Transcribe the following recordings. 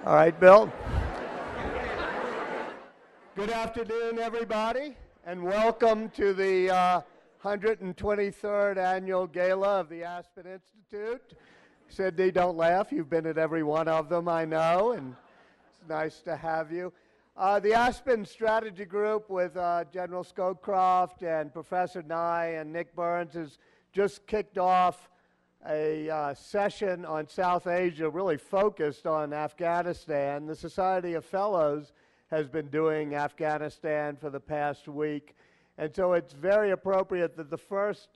All right, Bill. Good afternoon, everybody, and welcome to the 123rd Annual Gala of the Aspen Institute. Sydney, don't laugh. You've been at every one of them, I know, and it's nice to have you. The Aspen Strategy Group with General Scowcroft and Professor Nye and Nick Burns has just kicked off a session on South Asia really focused on Afghanistan. The Society of Fellows has been doing Afghanistan for the past week, and so it's very appropriate that the first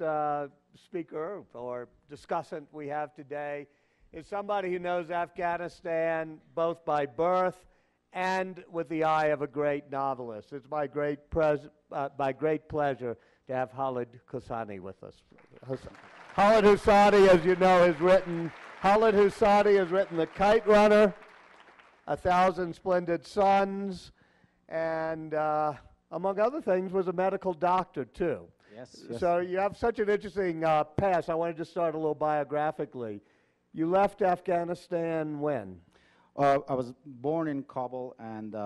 speaker or discussant we have today is somebody who knows Afghanistan both by birth and with the eye of a great novelist. It's my great pleasure to have Khaled Hosseini with us. Khaled Hosseini, as you know, has written The Kite Runner, 1,000 Splendid Suns, and among other things, was a medical doctor too. Yes. So you have such an interesting past. I wanted to start a little biographically. You left Afghanistan when? I was born in Kabul and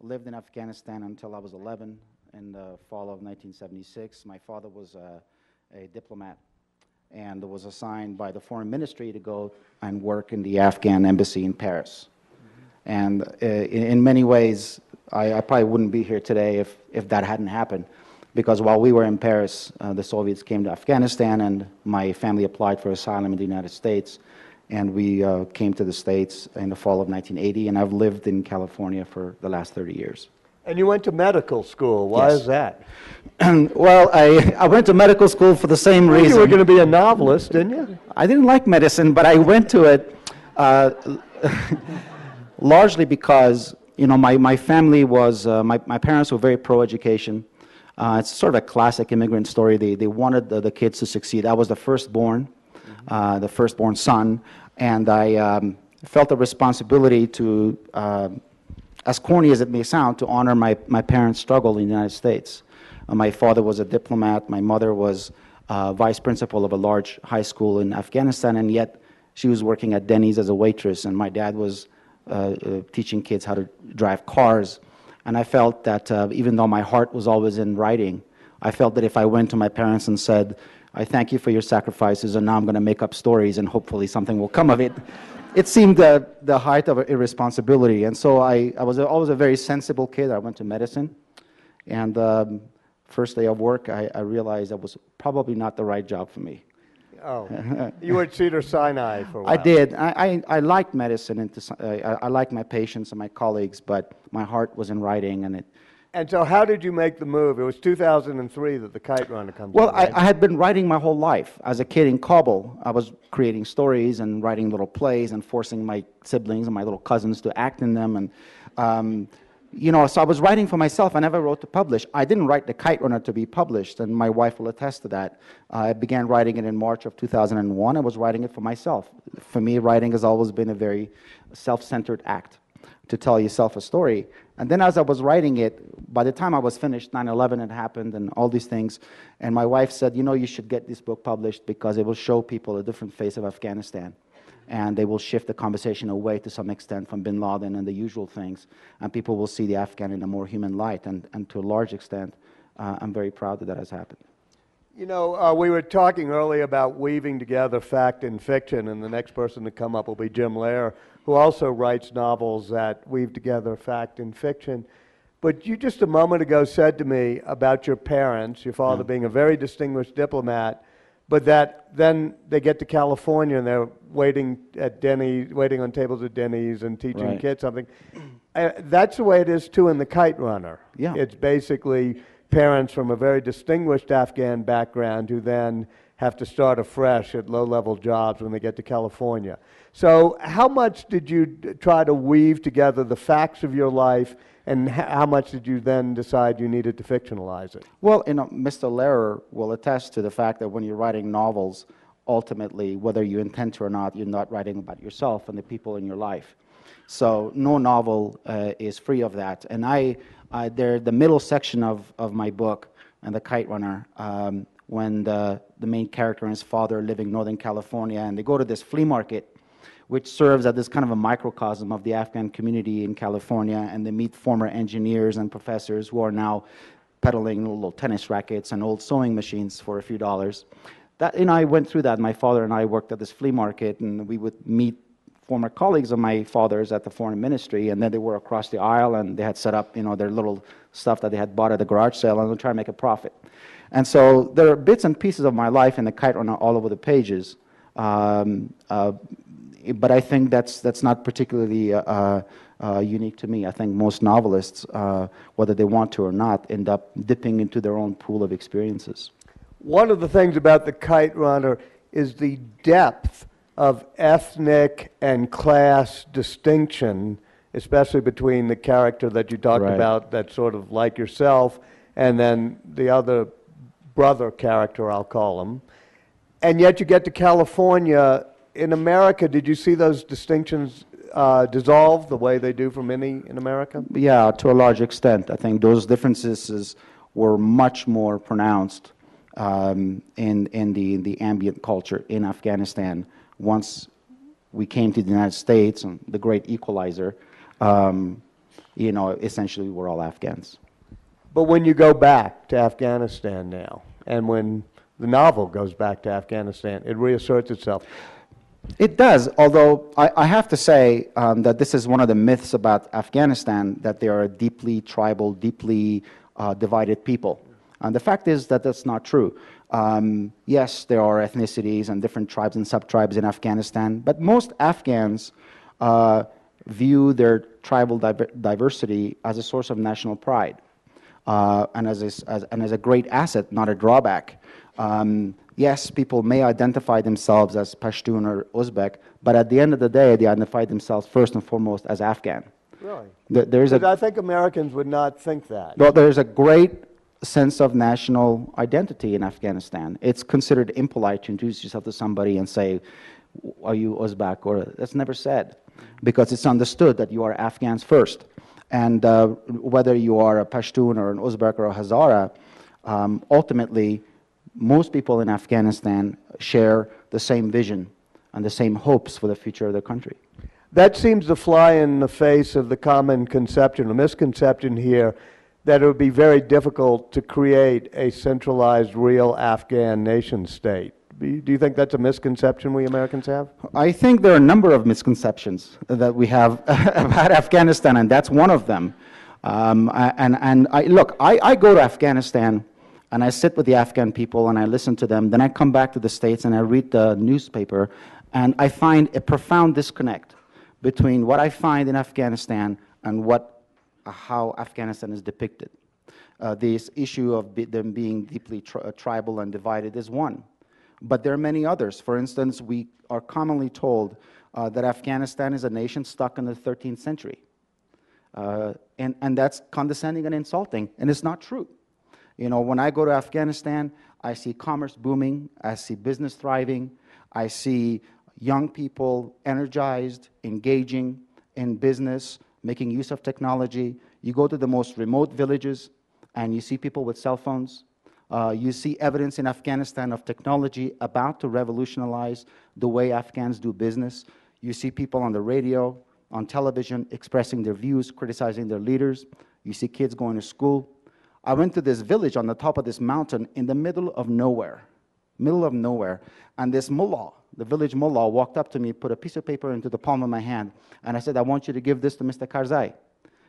lived in Afghanistan until I was 11 in the fall of 1976. My father was a diplomat and was assigned by the foreign ministry to go and work in the Afghan embassy in Paris. And in many ways, I probably wouldn't be here today if that hadn't happened, because while we were in Paris, the Soviets came to Afghanistan, and my family applied for asylum in the United States, and we came to the States in the fall of 1980, and I've lived in California for the last 30 years. And you went to medical school. Why Yes. is that? Well, I went to medical school for the same reason. You were going to be a novelist, didn't you? I didn't like medicine, but I went to it largely because, you know, my family was, my parents were very pro-education. It's sort of a classic immigrant story. They wanted the kids to succeed. I was the firstborn son, and I felt a responsibility to, as corny as it may sound, to honor my parents' struggle in the United States. My father was a diplomat. My mother was vice principal of a large high school in Afghanistan, and yet she was working at Denny's as a waitress, and my dad was teaching kids how to drive cars. And I felt that even though my heart was always in writing, I felt that if I went to my parents and said, I thank you for your sacrifices, and now I'm going to make up stories and hopefully something will come of it, it seemed the height of irresponsibility. And so I was always a very sensible kid. I went to medicine, and first day of work, I realized that was probably not the right job for me. Oh, you were at Cedars-Sinai for a while. I did. I liked medicine, and I liked my patients and my colleagues, but my heart was in writing, and it. And so how did you make the move? It was 2003 that The Kite Runner comes Well, out, right? I had been writing my whole life. As a kid in Kabul, I was creating stories and writing little plays and forcing my siblings and my little cousins to act in them. And, you know, so I was writing for myself. I never wrote to publish. I didn't write The Kite Runner to be published, and my wife will attest to that. I began writing it in March of 2001. I was writing it for myself. For me, writing has always been a very self-centered act, to tell yourself a story. And then as I was writing it, by the time I was finished, 9/11 had happened and all these things, and my wife said, you know, you should get this book published because it will show people a different face of Afghanistan, and they will shift the conversation away to some extent from bin Laden and the usual things, and people will see the Afghan in a more human light, and to a large extent, I'm very proud that has happened. You know, we were talking earlier about weaving together fact and fiction, and the next person to come up will be James Lehrer, who also writes novels that weave together fact and fiction. But you just a moment ago said to me about your parents, your father being a very distinguished diplomat, but that then they get to California and they're waiting on tables at Denny's and teaching kids something. That's the way it is too in The Kite Runner. Yeah. It's basically parents from a very distinguished Afghan background who then have to start afresh at low-level jobs when they get to California. So how much did you try to weave together the facts of your life, and how much did you then decide you needed to fictionalize it? Well, you know, Mr. Lehrer will attest to the fact that when you're writing novels, ultimately, whether you intend to or not, you're not writing about yourself and the people in your life. So no novel is free of that. And the middle section of my book, and The Kite Runner, when the main character and his father live in Northern California, and they go to this flea market which serves as this kind of a microcosm of the Afghan community in California, and they meet former engineers and professors who are now peddling little tennis rackets and old sewing machines for a few dollars. That, I went through that. My father and I worked at this flea market, and we would meet former colleagues of my father's at the foreign ministry, and then they were across the aisle, and they had set up, their little stuff that they had bought at the garage sale, and they would try to make a profit. And so there are bits and pieces of my life in the Kite run all over the pages, but I think that's not particularly unique to me. I think most novelists, whether they want to or not, end up dipping into their own pool of experiences. One of the things about the Kite Runner is the depth of ethnic and class distinction, especially between the character that you talked about that's sort of like yourself, and then the other brother character, I'll call him. And yet you get to California. In America, did you see those distinctions dissolve the way they do for many in America? Yeah, to a large extent. I think those differences were much more pronounced in the ambient culture in Afghanistan. Once we came to the United States, and the great equalizer, essentially we're all Afghans. But when you go back to Afghanistan now, and when the novel goes back to Afghanistan, it reasserts itself. It does, although I have to say that this is one of the myths about Afghanistan, that they are a deeply tribal, deeply divided people. And the fact is that that's not true. Yes, there are ethnicities and different tribes and sub-tribes in Afghanistan, but most Afghans view their tribal diversity as a source of national pride and as a great asset, not a drawback. Yes, people may identify themselves as Pashtun or Uzbek, but at the end of the day, they identify themselves first and foremost as Afghan. Really? I think Americans would not think that. Well, there's a great sense of national identity in Afghanistan. It's considered impolite to introduce yourself to somebody and say, are you Uzbek? Or that's never said, because it's understood that you are Afghans first. And whether you are a Pashtun or an Uzbek or a Hazara, ultimately, most people in Afghanistan share the same vision and the same hopes for the future of their country. That seems to fly in the face of the common conception, a misconception here, that it would be very difficult to create a centralized, real Afghan nation state. Do you think that's a misconception we Americans have? I think there are a number of misconceptions that we have about Afghanistan, and that's one of them. Look, I go to Afghanistan, and I sit with the Afghan people, and I listen to them. Then I come back to the States, and I read the newspaper, and I find a profound disconnect between what I find in Afghanistan and how Afghanistan is depicted. This issue of them being deeply tribal and divided is one. But there are many others. For instance, we are commonly told that Afghanistan is a nation stuck in the 13th century. And that's condescending and insulting, and it's not true. When I go to Afghanistan, I see commerce booming, I see business thriving, I see young people energized, engaging in business, making use of technology. You go to the most remote villages, and you see people with cell phones. You see evidence in Afghanistan of technology about to revolutionize the way Afghans do business. You see people on the radio, on television, expressing their views, criticizing their leaders. You see kids going to school. I went to this village on the top of this mountain in the middle of nowhere, and this mullah, the village mullah, walked up to me, put a piece of paper into the palm of my hand, and I said, I want you to give this to Mr. Karzai.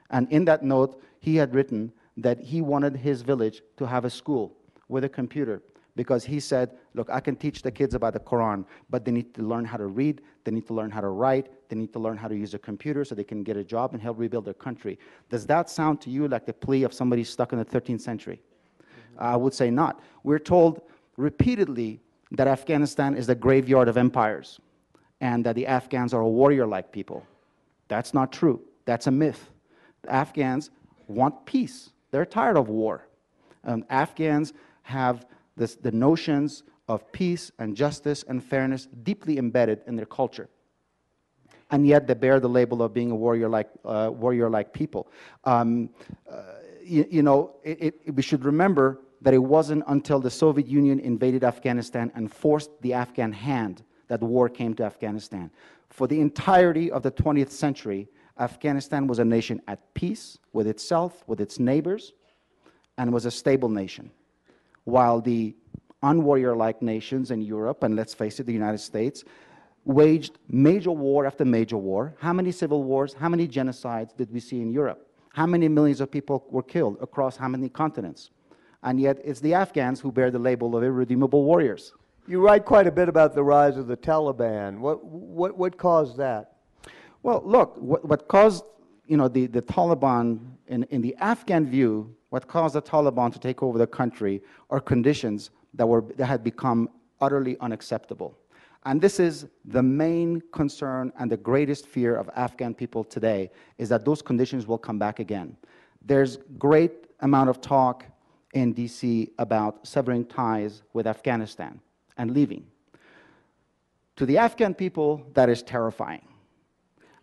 And in that note, he had written that he wanted his village to have a school with a computer, because he said, look, I can teach the kids about the Quran, but they need to learn how to read, they need to learn how to write, they need to learn how to use a computer so they can get a job and help rebuild their country. Does that sound to you like the plea of somebody stuck in the 13th century? I would say not. We're told repeatedly that Afghanistan is the graveyard of empires and that the Afghans are a warrior-like people. That's not true. That's a myth. The Afghans want peace. They're tired of war. Afghans have the notions of peace and justice and fairness deeply embedded in their culture. And yet they bear the label of being a warrior-like people. We should remember that it wasn't until the Soviet Union invaded Afghanistan and forced the Afghan hand that war came to Afghanistan. For the entirety of the 20th century, Afghanistan was a nation at peace with itself, with its neighbors, and was a stable nation. While the unwarrior-like nations in Europe, and let's face it, the United States, waged major war after major war. How many civil wars, how many genocides did we see in Europe? How many millions of people were killed across how many continents? And yet it's the Afghans who bear the label of irredeemable warriors. You write quite a bit about the rise of the Taliban. What caused that? Well, look, what caused the Taliban, in the Afghan view, what caused the Taliban to take over the country are conditions that had become utterly unacceptable. And this is the main concern and the greatest fear of Afghan people today, is that those conditions will come back again. There's great amount of talk in DC about severing ties with Afghanistan and leaving. To the Afghan people, that is terrifying.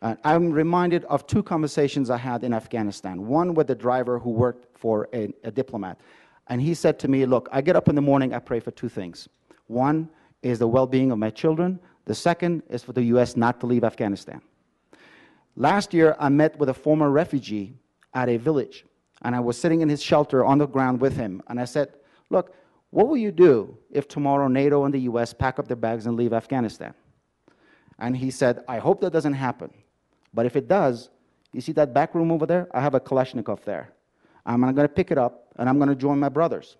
I'm reminded of two conversations I had in Afghanistan. One with the driver who worked for a diplomat. And he said to me, look, I get up in the morning, I pray for two things. One is the well-being of my children. The second is for the U.S. not to leave Afghanistan. Last year, I met with a former refugee at a village, and I was sitting in his shelter on the ground with him, and I said, look, what will you do if tomorrow NATO and the U.S. pack up their bags and leave Afghanistan? And he said, I hope that doesn't happen. But if it does, you see that back room over there? I have a Kalashnikov there. I'm going to pick it up, and I'm going to join my brothers.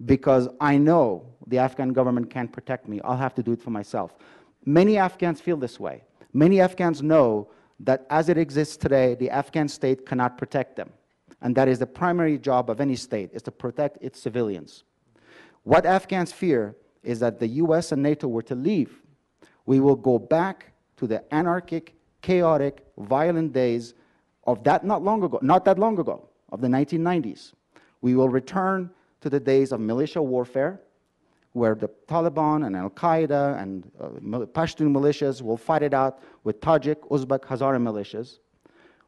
Because I know the Afghan government can't protect me. I'll have to do it for myself. Many Afghans feel this way. Many Afghans know that as it exists today, the Afghan state cannot protect them. And that is the primary job of any state, is to protect its civilians. What Afghans fear is that the US and NATO were to leave. We will go back to the anarchic, chaotic, violent days of that not that long ago, of the 1990s. We will return to the days of militia warfare, where the Taliban and Al-Qaeda and Pashtun militias will fight it out with Tajik, Uzbek, Hazara militias.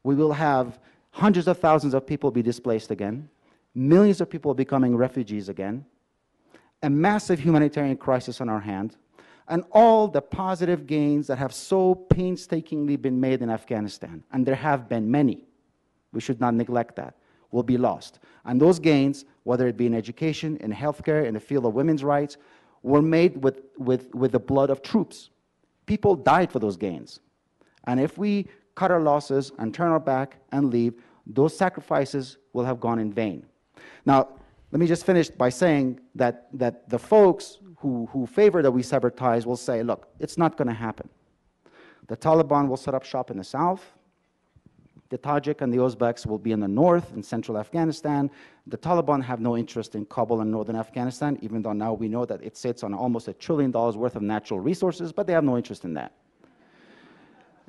We will have hundreds of thousands of people be displaced again, millions of people becoming refugees again, a massive humanitarian crisis on our hands, and all the positive gains that have so painstakingly been made in Afghanistan, and there have been many, we should not neglect that, will be lost. And those gains, whether it be in education, in healthcare, in the field of women's rights, were made with the blood of troops. People died for those gains. And if we cut our losses and turn our back and leave, those sacrifices will have gone in vain. Now, let me just finish by saying that the folks who favor that we sever ties will say, look, it's not going to happen. The Taliban will set up shop in the south. The Tajik and the Uzbeks will be in the north, in central Afghanistan. The Taliban have no interest in Kabul and northern Afghanistan, even though now we know that it sits on almost $1 trillion worth of natural resources, but they have no interest in that.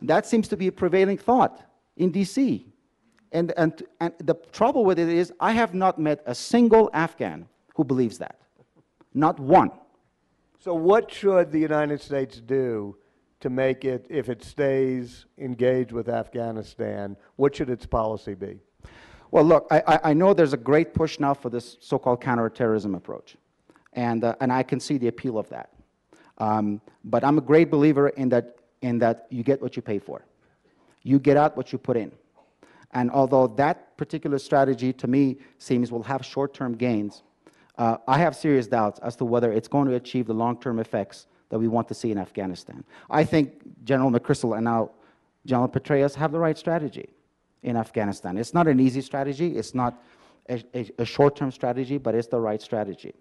That seems to be a prevailing thought in DC. And the trouble with it is, I have not met a single Afghan who believes that. Not one. So what should the United States do to make it, if it stays engaged with Afghanistan, what should its policy be? Well, look, I know there's a great push now for this so-called counterterrorism approach, and I can see the appeal of that. But I'm a great believer in that you get what you pay for. You get out what you put in. And although that particular strategy, to me, seems will have short-term gains, I have serious doubts as to whether it's going to achieve the long-term effects that we want to see in Afghanistan. I think General McChrystal and now General Petraeus have the right strategy in Afghanistan. It's not an easy strategy. It's not a short-term strategy, but it's the right strategy.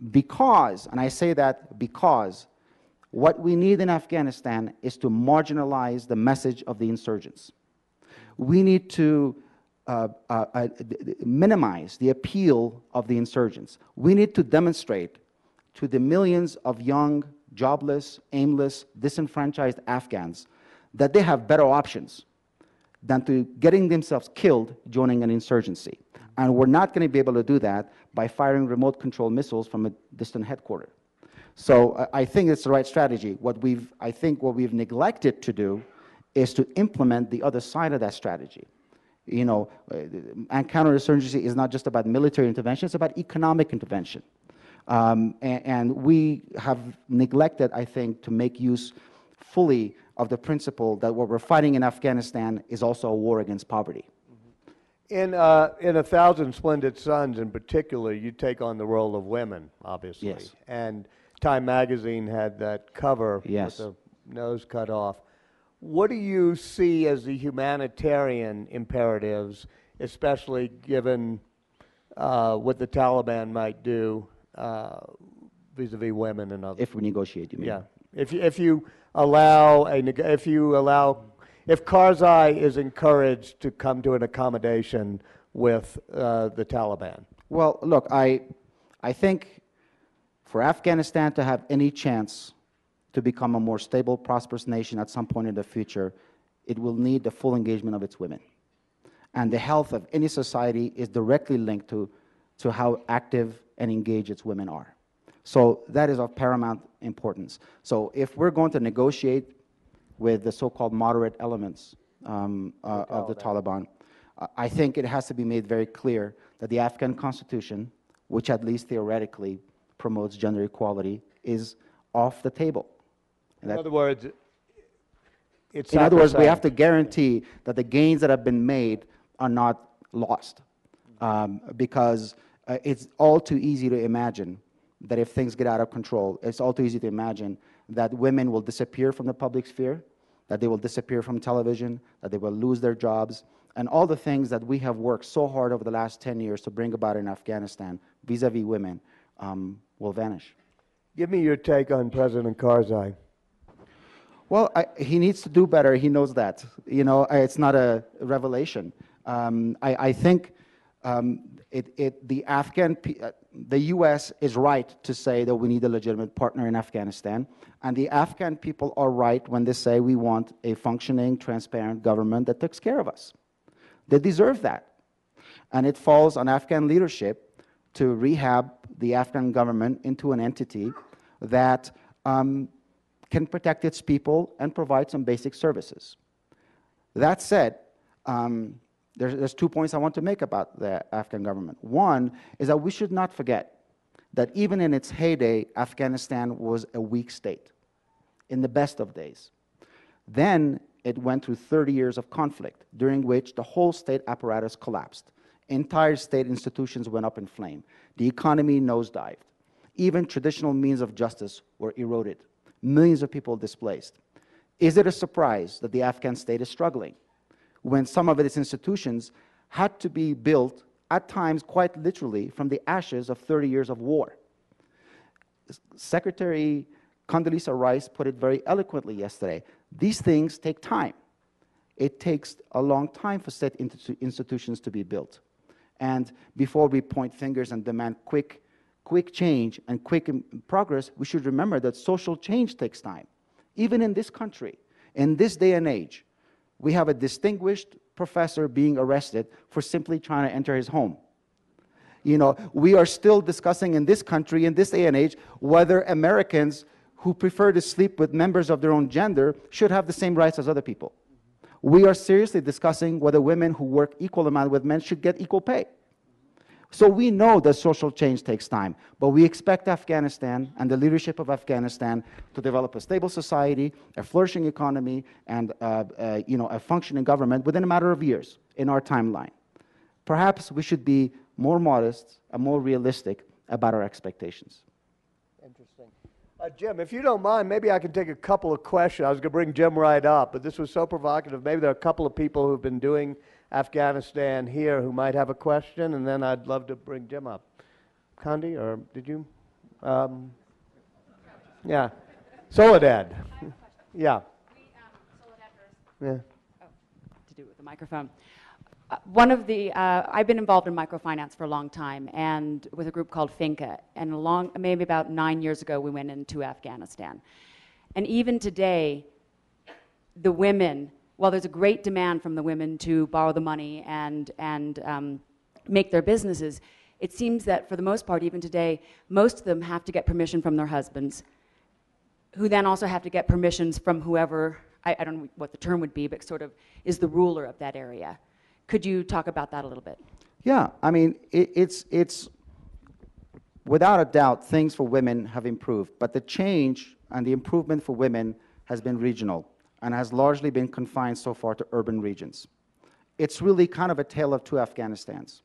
Because, and I say that because, what we need in Afghanistan is to marginalize the message of the insurgents. We need to minimize the appeal of the insurgents. We need to demonstrate to the millions of young, jobless, aimless, disenfranchised Afghans that they have better options than to getting themselves killed joining an insurgency. And we're not going to be able to do that by firing remote control missiles from a distant headquarters. So I think it's the right strategy. I think what we've neglected to do is to implement the other side of that strategy. You know, and counterinsurgency is not just about military intervention, it's about economic intervention. And we have neglected, I think, to make use fully of the principle that what we're fighting in Afghanistan is also a war against poverty. In A Thousand Splendid Suns in particular, you take on the role of women, obviously. Yes. And Time Magazine had that cover Yes. with the nose cut off. What do you see as the humanitarian imperatives, especially given what the Taliban might do vis-a-vis women and others? If we negotiate, you mean? Yeah. If Karzai is encouraged to come to an accommodation with the Taliban. Well, look, I think for Afghanistan to have any chance to become a more stable, prosperous nation at some point in the future, it will need the full engagement of its women. And the health of any society is directly linked to how active and engaged its women are. So that is of paramount importance. So if we're going to negotiate with the so-called moderate elements of the Taliban, I think it has to be made very clear that the Afghan constitution, which at least theoretically promotes gender equality, is off the table. In other words, we have to guarantee that the gains that have been made are not lost, because it's all too easy to imagine that if things get out of control, it's all too easy to imagine that women will disappear from the public sphere, that they will disappear from television, that they will lose their jobs, and all the things that we have worked so hard over the last 10 years to bring about in Afghanistan vis-a-vis women will vanish. Give me your take on President Karzai. Well, he needs to do better. He knows that. You know, it's not a revelation. I think the U.S. is right to say that we need a legitimate partner in Afghanistan, and the Afghan people are right when they say we want a functioning, transparent government that takes care of us. They deserve that. And it falls on Afghan leadership to rehab the Afghan government into an entity that can protect its people and provide some basic services. That said, there's 2 points I want to make about the Afghan government. One is that we should not forget that even in its heyday, Afghanistan was a weak state, in the best of days. Then it went through 30 years of conflict, during which the whole state apparatus collapsed. Entire state institutions went up in flame. The economy nosedived. Even traditional means of justice were eroded. Millions of people displaced. Is it a surprise that the Afghan state is struggling when some of its institutions had to be built, at times quite literally, from the ashes of 30 years of war? Secretary Condoleezza Rice put it very eloquently yesterday. These things take time. It takes a long time for state institutions to be built. And before we point fingers and demand quick change and quick progress, we should remember that social change takes time. Even in this country, in this day and age, we have a distinguished professor being arrested for simply trying to enter his home. You know, we are still discussing in this country, in this day and age, whether Americans who prefer to sleep with members of their own gender should have the same rights as other people. We are seriously discussing whether women who work equal amount with men should get equal pay. So we know that social change takes time, but we expect Afghanistan and the leadership of Afghanistan to develop a stable society, a flourishing economy, and a functioning government within a matter of years in our timeline. Perhaps we should be more modest and more realistic about our expectations. Interesting. Jim, if you don't mind, maybe I can take a couple of questions. I was going to bring Jim right up, but this was so provocative. Maybe there are a couple of people who've been doing Afghanistan here who might have a question, and then I'd love to bring Jim up. Condi, or did you? Yeah. Soledad. Yeah. Soledad first. Yeah. Oh, to do it with the microphone. I've been involved in microfinance for a long time, and with a group called Finca, and maybe about 9 years ago, we went into Afghanistan. And even today, the women, while there's a great demand from the women to borrow the money and make their businesses, it seems that for the most part, even today, most of them have to get permission from their husbands, who then also have to get permissions from whoever, I don't know what the term would be, but sort of is the ruler of that area. Could you talk about that a little bit? Yeah, I mean, it's without a doubt, things for women have improved, but the change and the improvement for women has been regional. and has largely been confined so far to urban regions. It's really kind of a tale of two Afghanistans.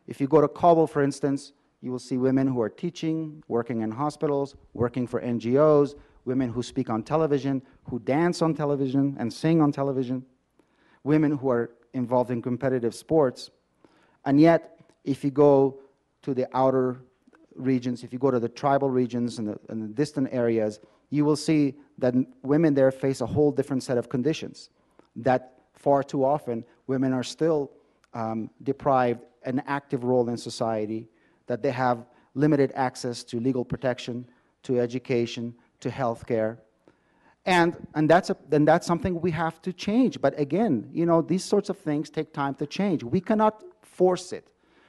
If you go to Kabul, for instance, you will see women who are teaching, working in hospitals, working for NGOs, women who speak on television, who dance on television and sing on television, women who are involved in competitive sports. And yet, if you go to the outer regions, if you go to the tribal regions and the distant areas, you will see that women there face a whole different set of conditions, that far too often women are still deprived an active role in society, that they have limited access to legal protection, to education, to health care. And that's something we have to change. But again, you know, these sorts of things take time to change. We cannot force it.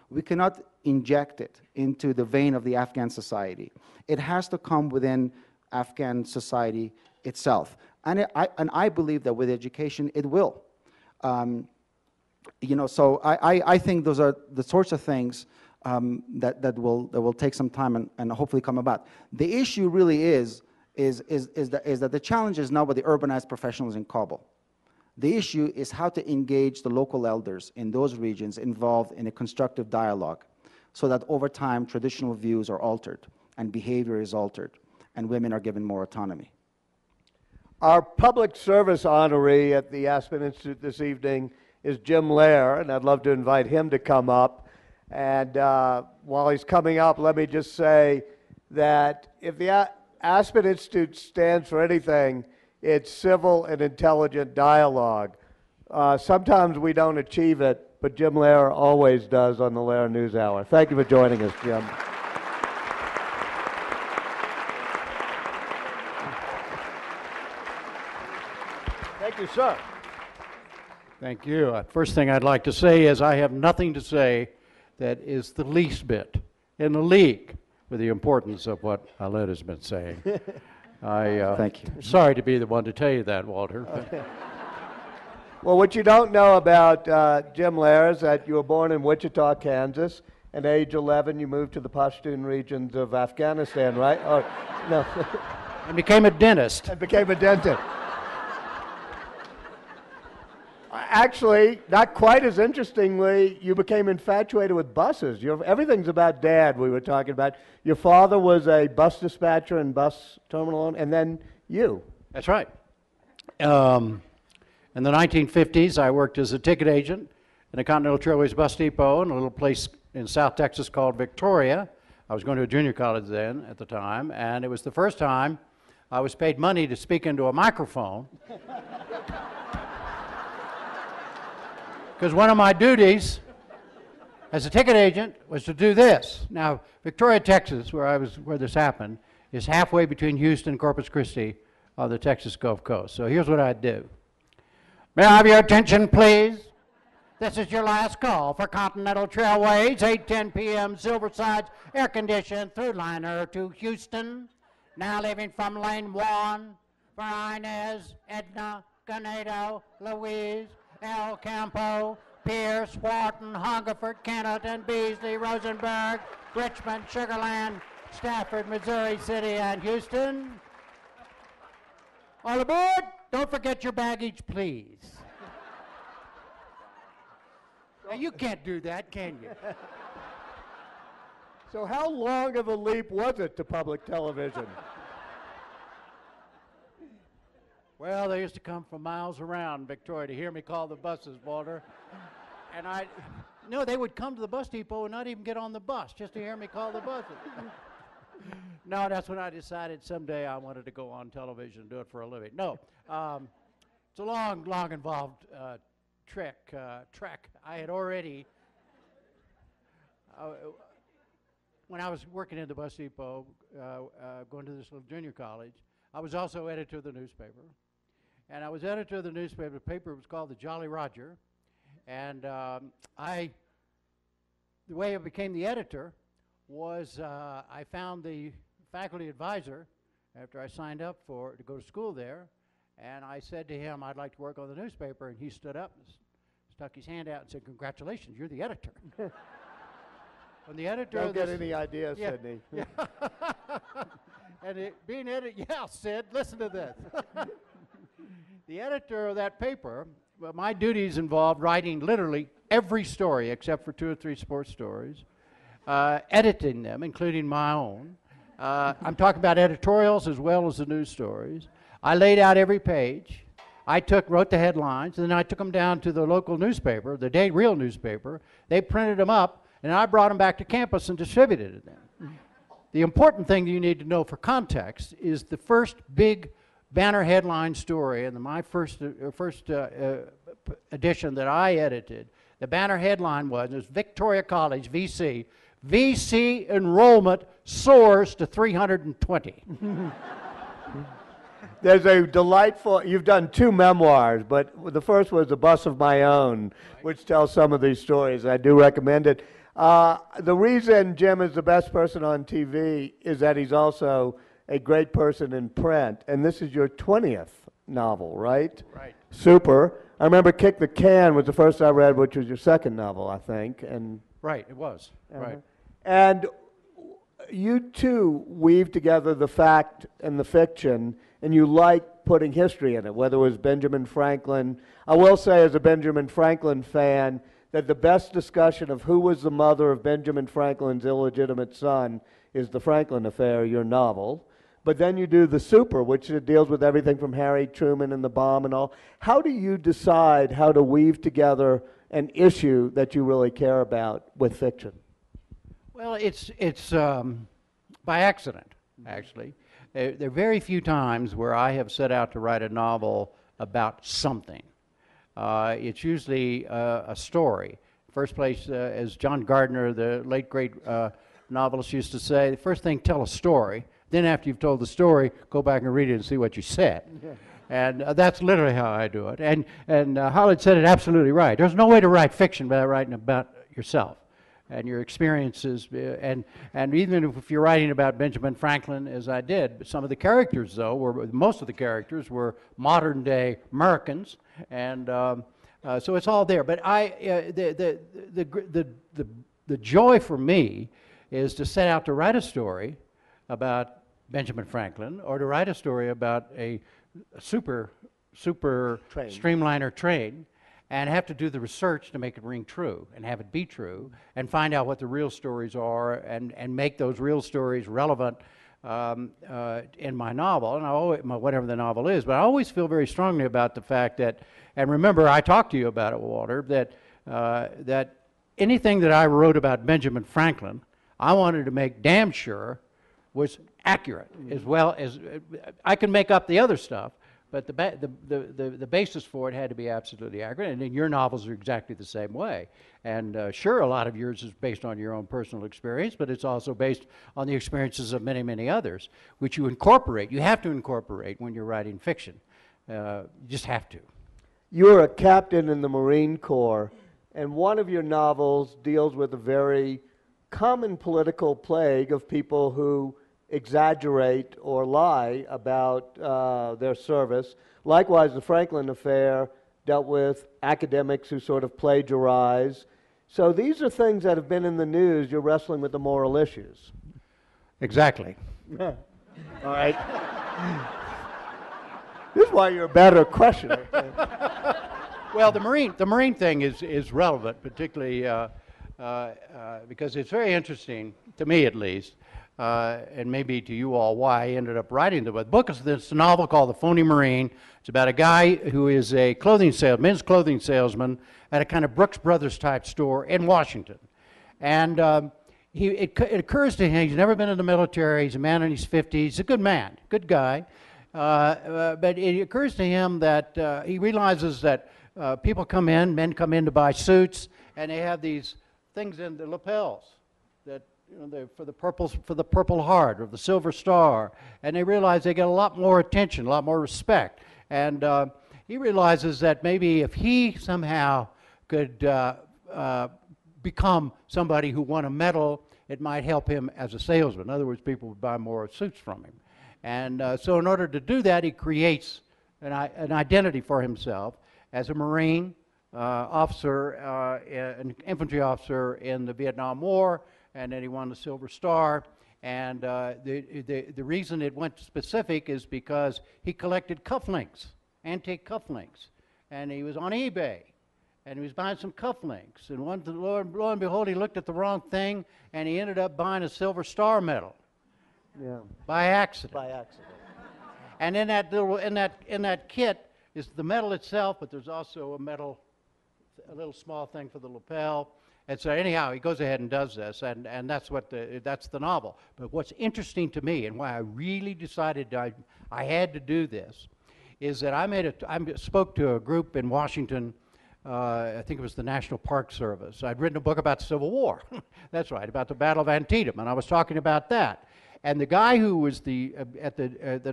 We cannot inject it into the vein of the Afghan society. It has to come within Afghan society itself. And I believe that with education, it will. You know, so I think those are the sorts of things that will take some time and hopefully come about. The issue really is that the challenge is not with the urbanized professionals in Kabul. The issue is how to engage the local elders in those regions involved in a constructive dialogue so that over time traditional views are altered and behavior is altered and women are given more autonomy. Our public service honoree at the Aspen Institute this evening is Jim Lehrer, and I'd love to invite him to come up. And while he's coming up, let me just say that if the Aspen Institute stands for anything, it's civil and intelligent dialogue. Sometimes we don't achieve it, but Jim Lehrer always does on the Lehrer NewsHour. Thank you for joining us, Jim. Thank you, sir. Thank you. First thing I'd like to say is I have nothing to say that is the least bit in the league with the importance of what Khaled has been saying. Thank you. Sorry to be the one to tell you that, Walter. Well, what you don't know about Jim Lehrer is that you were born in Wichita, Kansas, and at age 11 you moved to the Pashtun regions of Afghanistan, right? Oh, no. And became a dentist. And became a dentist. Actually, not quite as interestingly, you became infatuated with buses. Everything's about Dad, we were talking about. Your father was a bus dispatcher and bus terminal, and then you. That's right. In the 1950s, I worked as a ticket agent in a Continental Trailways bus depot in a little place in South Texas called Victoria. I was going to a junior college then at the time, and it was the first time I was paid money to speak into a microphone. Because one of my duties as a ticket agent was to do this. Now, Victoria, Texas, where this happened, is halfway between Houston and Corpus Christi on the Texas Gulf Coast. So here's what I'd do. May I have your attention, please? This is your last call for Continental Trailways, 8:10 p.m. Silverside's air-conditioned through liner to Houston. Now leaving from lane 1 for Inez, Edna, Ganado, Louise, El Campo, Pierce, Wharton, Hungerford, Kenneton, Beasley, Rosenberg, Richmond, Sugar Land, Stafford, Missouri City, and Houston. All aboard! Don't forget your baggage, please. Now, you can't do that, can you? So how long of a leap was it to public television? Well, they used to come from miles around Victoria to hear me call the buses, Walter. And they would come to the bus depot and not even get on the bus just to hear me call the buses. No, that's when I decided someday I wanted to go on television and do it for a living. No, it's a long, involved trek. I had already, when I was working in the bus depot, going to this little junior college, I was also editor of the newspaper. And I was editor of the newspaper. The paper was called the Jolly Roger. And the way I became the editor was I found the faculty advisor after I signed up to go to school there. And I said to him, I'd like to work on the newspaper. And he stood up and stuck his hand out and said, congratulations, you're the editor. When the editor Don't get any ideas, yeah, Sidney. Yeah. And being editor, yeah, Sid, listen to this. The editor of that paper, well, my duties involved writing literally every story except for 2 or 3 sports stories, editing them, including my own. I'm talking about editorials as well as the news stories. I laid out every page. I wrote the headlines, and then I took them down to the local newspaper, the real newspaper. They printed them up, and I brought them back to campus and distributed them. The important thing you need to know for context is the first big banner headline story in my first edition that I edited. The banner headline was Victoria College, VC. VC enrollment soars to 320. There's a delightful, you've done 2 memoirs, but the first was A Bus of My Own, which tells some of these stories. I do recommend it. The reason Jim is the best person on TV is that he's also a great person in print, and this is your 20th novel, right? Right. Super. I remember Kick the Can was the first I read, which was your second novel, I think. And Right, it was. Right. And you two weave together the fact and the fiction, and you like putting history in it, whether it was Benjamin Franklin. I will say, as a Benjamin Franklin fan, that the best discussion of who was the mother of Benjamin Franklin's illegitimate son is The Franklin Affair, your novel. But then you do The Super, which deals with everything from Harry Truman and the bomb and all. How do you decide how to weave together an issue that you really care about with fiction? Well, it's by accident, actually. There are very few times where I have set out to write a novel about something. It's usually a story. First place, as John Gardner, the late great novelist, used to say, the first thing, tell a story. Then after you've told the story, go back and read it and see what you said. Yeah. And that's literally how I do it. And Khaled said it absolutely right. There's no way to write fiction without writing about yourself and your experiences. And even if you're writing about Benjamin Franklin, as I did, some of the characters, though, most of the characters were modern-day Americans. And so it's all there. But the joy for me is to set out to write a story about Benjamin Franklin, or to write a story about a super streamliner train, and have to do the research to make it ring true and have it be true, and find out what the real stories are, and make those real stories relevant in my novel, and whatever the novel is. But I always feel very strongly about the fact that, and remember, I talked to you about it, Walter, that anything that I wrote about Benjamin Franklin, I wanted to make damn sure was accurate, as well as I can make up the other stuff, but the basis for it had to be absolutely accurate. And your novels are exactly the same way. And sure, a lot of yours is based on your own personal experience, but it's also based on the experiences of many, many others, which you incorporate. You have to incorporate when you're writing fiction. You just have to. You're a captain in the Marine Corps, and one of your novels deals with a very common political plague of people who exaggerate or lie about their service. Likewise, the Franklin Affair dealt with academics who sort of plagiarize. So these are things that have been in the news. You're wrestling with the moral issues. Exactly. All right. This is why you're a better questioner. Well, the Marine thing is relevant, particularly because it's very interesting, to me at least, and maybe to you all, why I ended up writing the book. It's a novel called The Phony Marine. It's about a guy who is a men's clothing salesman at a kind of Brooks Brothers type store in Washington. And it occurs to him, he's never been in the military, he's a man in his 50s, he's a good man, good guy. But it occurs to him that he realizes that men come in to buy suits, and they have these things in the lapels that, for the Purple Heart or the Silver Star, and they realize they get a lot more attention, a lot more respect. And he realizes that maybe if he somehow could become somebody who won a medal, it might help him as a salesman. In other words, people would buy more suits from him. And so in order to do that, he creates an identity for himself as a Marine officer, an infantry officer in the Vietnam War, and then he won the Silver Star. And the reason it went specific is because he collected cufflinks antique cufflinks, and he was on eBay, and he was buying some cufflinks, and lo and behold, he looked at the wrong thing, and he ended up buying a silver star medal. Yeah. By accident. By accident. And in that kit is the medal itself, but there's also a little small thing for the lapel. And so anyhow, he goes ahead and does this, and that's the novel. But what's interesting to me, and why I really decided I had to do this, is that I spoke to a group in Washington. I think it was the National Park Service. I'd written a book about the Civil War. That's right, about the Battle of Antietam, and I was talking about that. And the guy who was the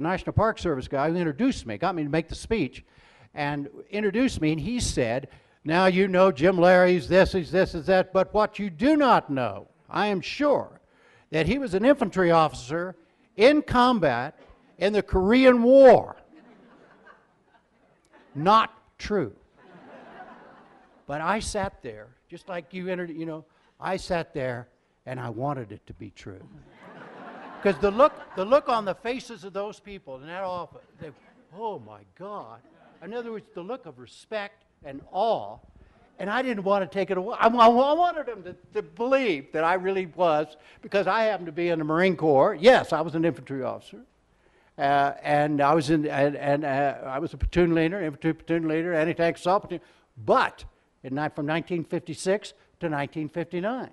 National Park Service guy who introduced me, got me to make the speech, and introduced me, and he said, "Now you know Jim Lehrer, he's this, is that, but what you do not know, I am sure, that he was an infantry officer in combat in the Korean War." Not true. But I sat there, just like you entered, I sat there and I wanted it to be true. Because the look on the faces of those people in that office, oh my God. In other words, the look of respect and awe, and I didn't want to take it away. I wanted them to believe that I really was, because I happened to be in the Marine Corps. Yes, I was an infantry officer. And I was I was a platoon leader, infantry platoon leader, anti-tank assault platoon, but from 1956 to 1959,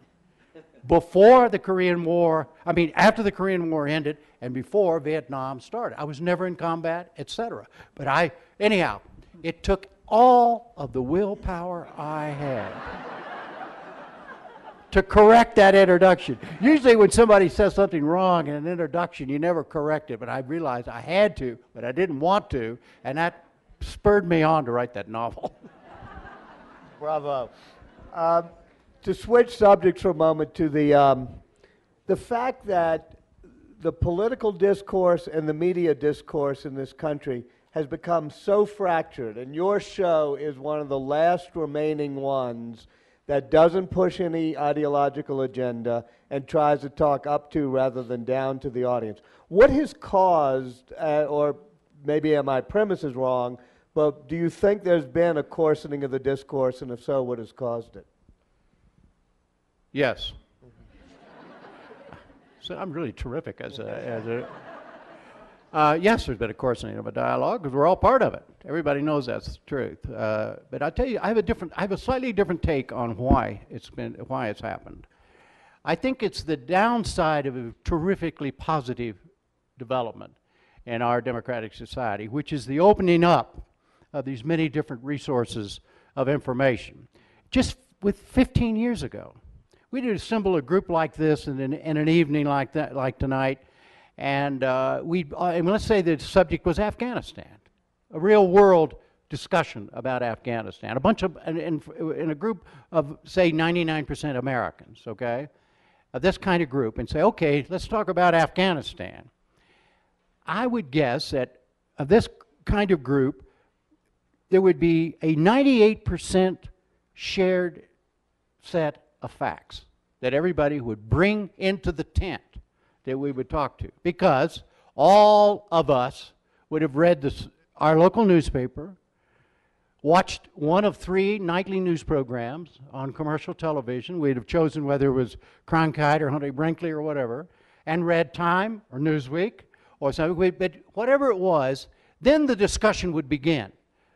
before the Korean War, after the Korean War ended and before Vietnam started. I was never in combat, etc. But anyhow, it took all of the willpower I had to correct that introduction. Usually when somebody says something wrong in an introduction, you never correct it, but I realized I had to, but I didn't want to, and that spurred me on to write that novel. Bravo. To switch subjects for a moment to the fact that the political discourse and the media discourse in this country has become so fractured, and your show is one of the last remaining ones that doesn't push any ideological agenda and tries to talk up to rather than down to the audience. What has caused, or maybe my premise is wrong, but do you think there's been a coarsening of the discourse, and if so, what has caused it? Yes. So I'm really terrific as a yes, there's been a coarsening of a dialogue, because we're all part of it. Everybody knows that's the truth. But I tell you, I have a slightly different take on why it's happened. I think it's the downside of a terrifically positive development in our democratic society, which is the opening up of these many different resources of information. Just with 15 years ago, we'd assemble a group like this in an evening like that, like tonight, and and let's say the subject was Afghanistan, a real world discussion about Afghanistan. A bunch of in a group of say 99% Americans, okay, of this kind of group, and say, okay, let's talk about Afghanistan. I would guess that of this kind of group, there would be a 98% shared set of facts that everybody would bring into the tent that we would talk to, because all of us would have read our local newspaper, watched one of 3 nightly news programs on commercial television. We'd have chosen whether it was Kite or Huntley Brinkley or whatever, and read Time or Newsweek or something. But whatever it was, then the discussion would begin.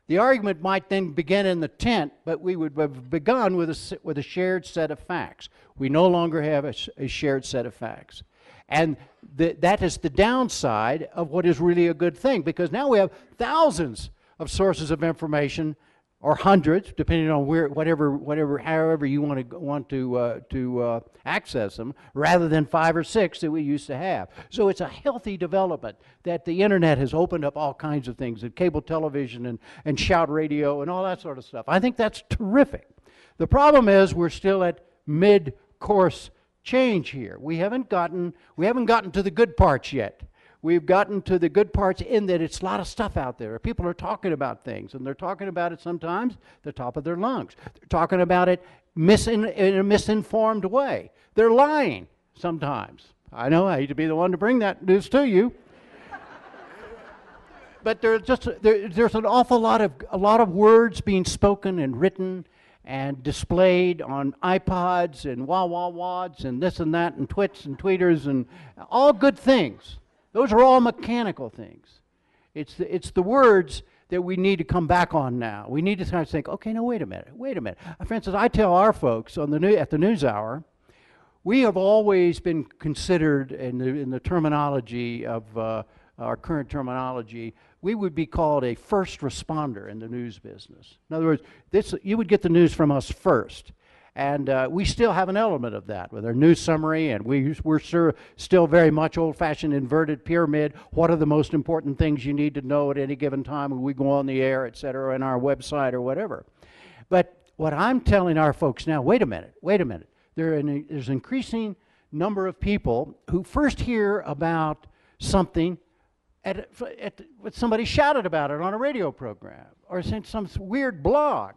The argument might then begin in the tent, but we would have begun with a shared set of facts. We no longer have a shared set of facts. And that is the downside of what is really a good thing, because now we have thousands of sources of information, or hundreds, depending on however you want to access them, rather than 5 or 6 that we used to have. So it's a healthy development that the internet has opened up all kinds of things, and cable television and shout radio and all that sort of stuff. I think that's terrific. The problem is we're still at mid-course change here. We haven't gotten to the good parts yet. We've gotten to the good parts in that it's a lot of stuff out there. People are talking about things, and they're talking about it sometimes at the top of their lungs. They're talking about it in a misinformed way. They're lying sometimes. I know, I hate to be the one to bring that news to you. but there's an awful lot of words being spoken and written and displayed on iPods and wah-wah-wads and this and that and twits and tweeters and all good things. Those are all mechanical things. It's the words that we need to come back on now. We need to kind of think, okay, no, wait a minute. For instance, I tell our folks at the NewsHour, we have always been considered in the terminology of our current terminology, we would be called a first responder in the news business. In other words, you would get the news from us first. And we still have an element of that with our news summary, and we're still very much old-fashioned inverted pyramid. What are the most important things you need to know at any given time when we go on the air, et cetera, on our website or whatever. But what I'm telling our folks now, wait a minute. There's an increasing number of people who first hear about something when somebody shouted about it on a radio program or sent some weird blog.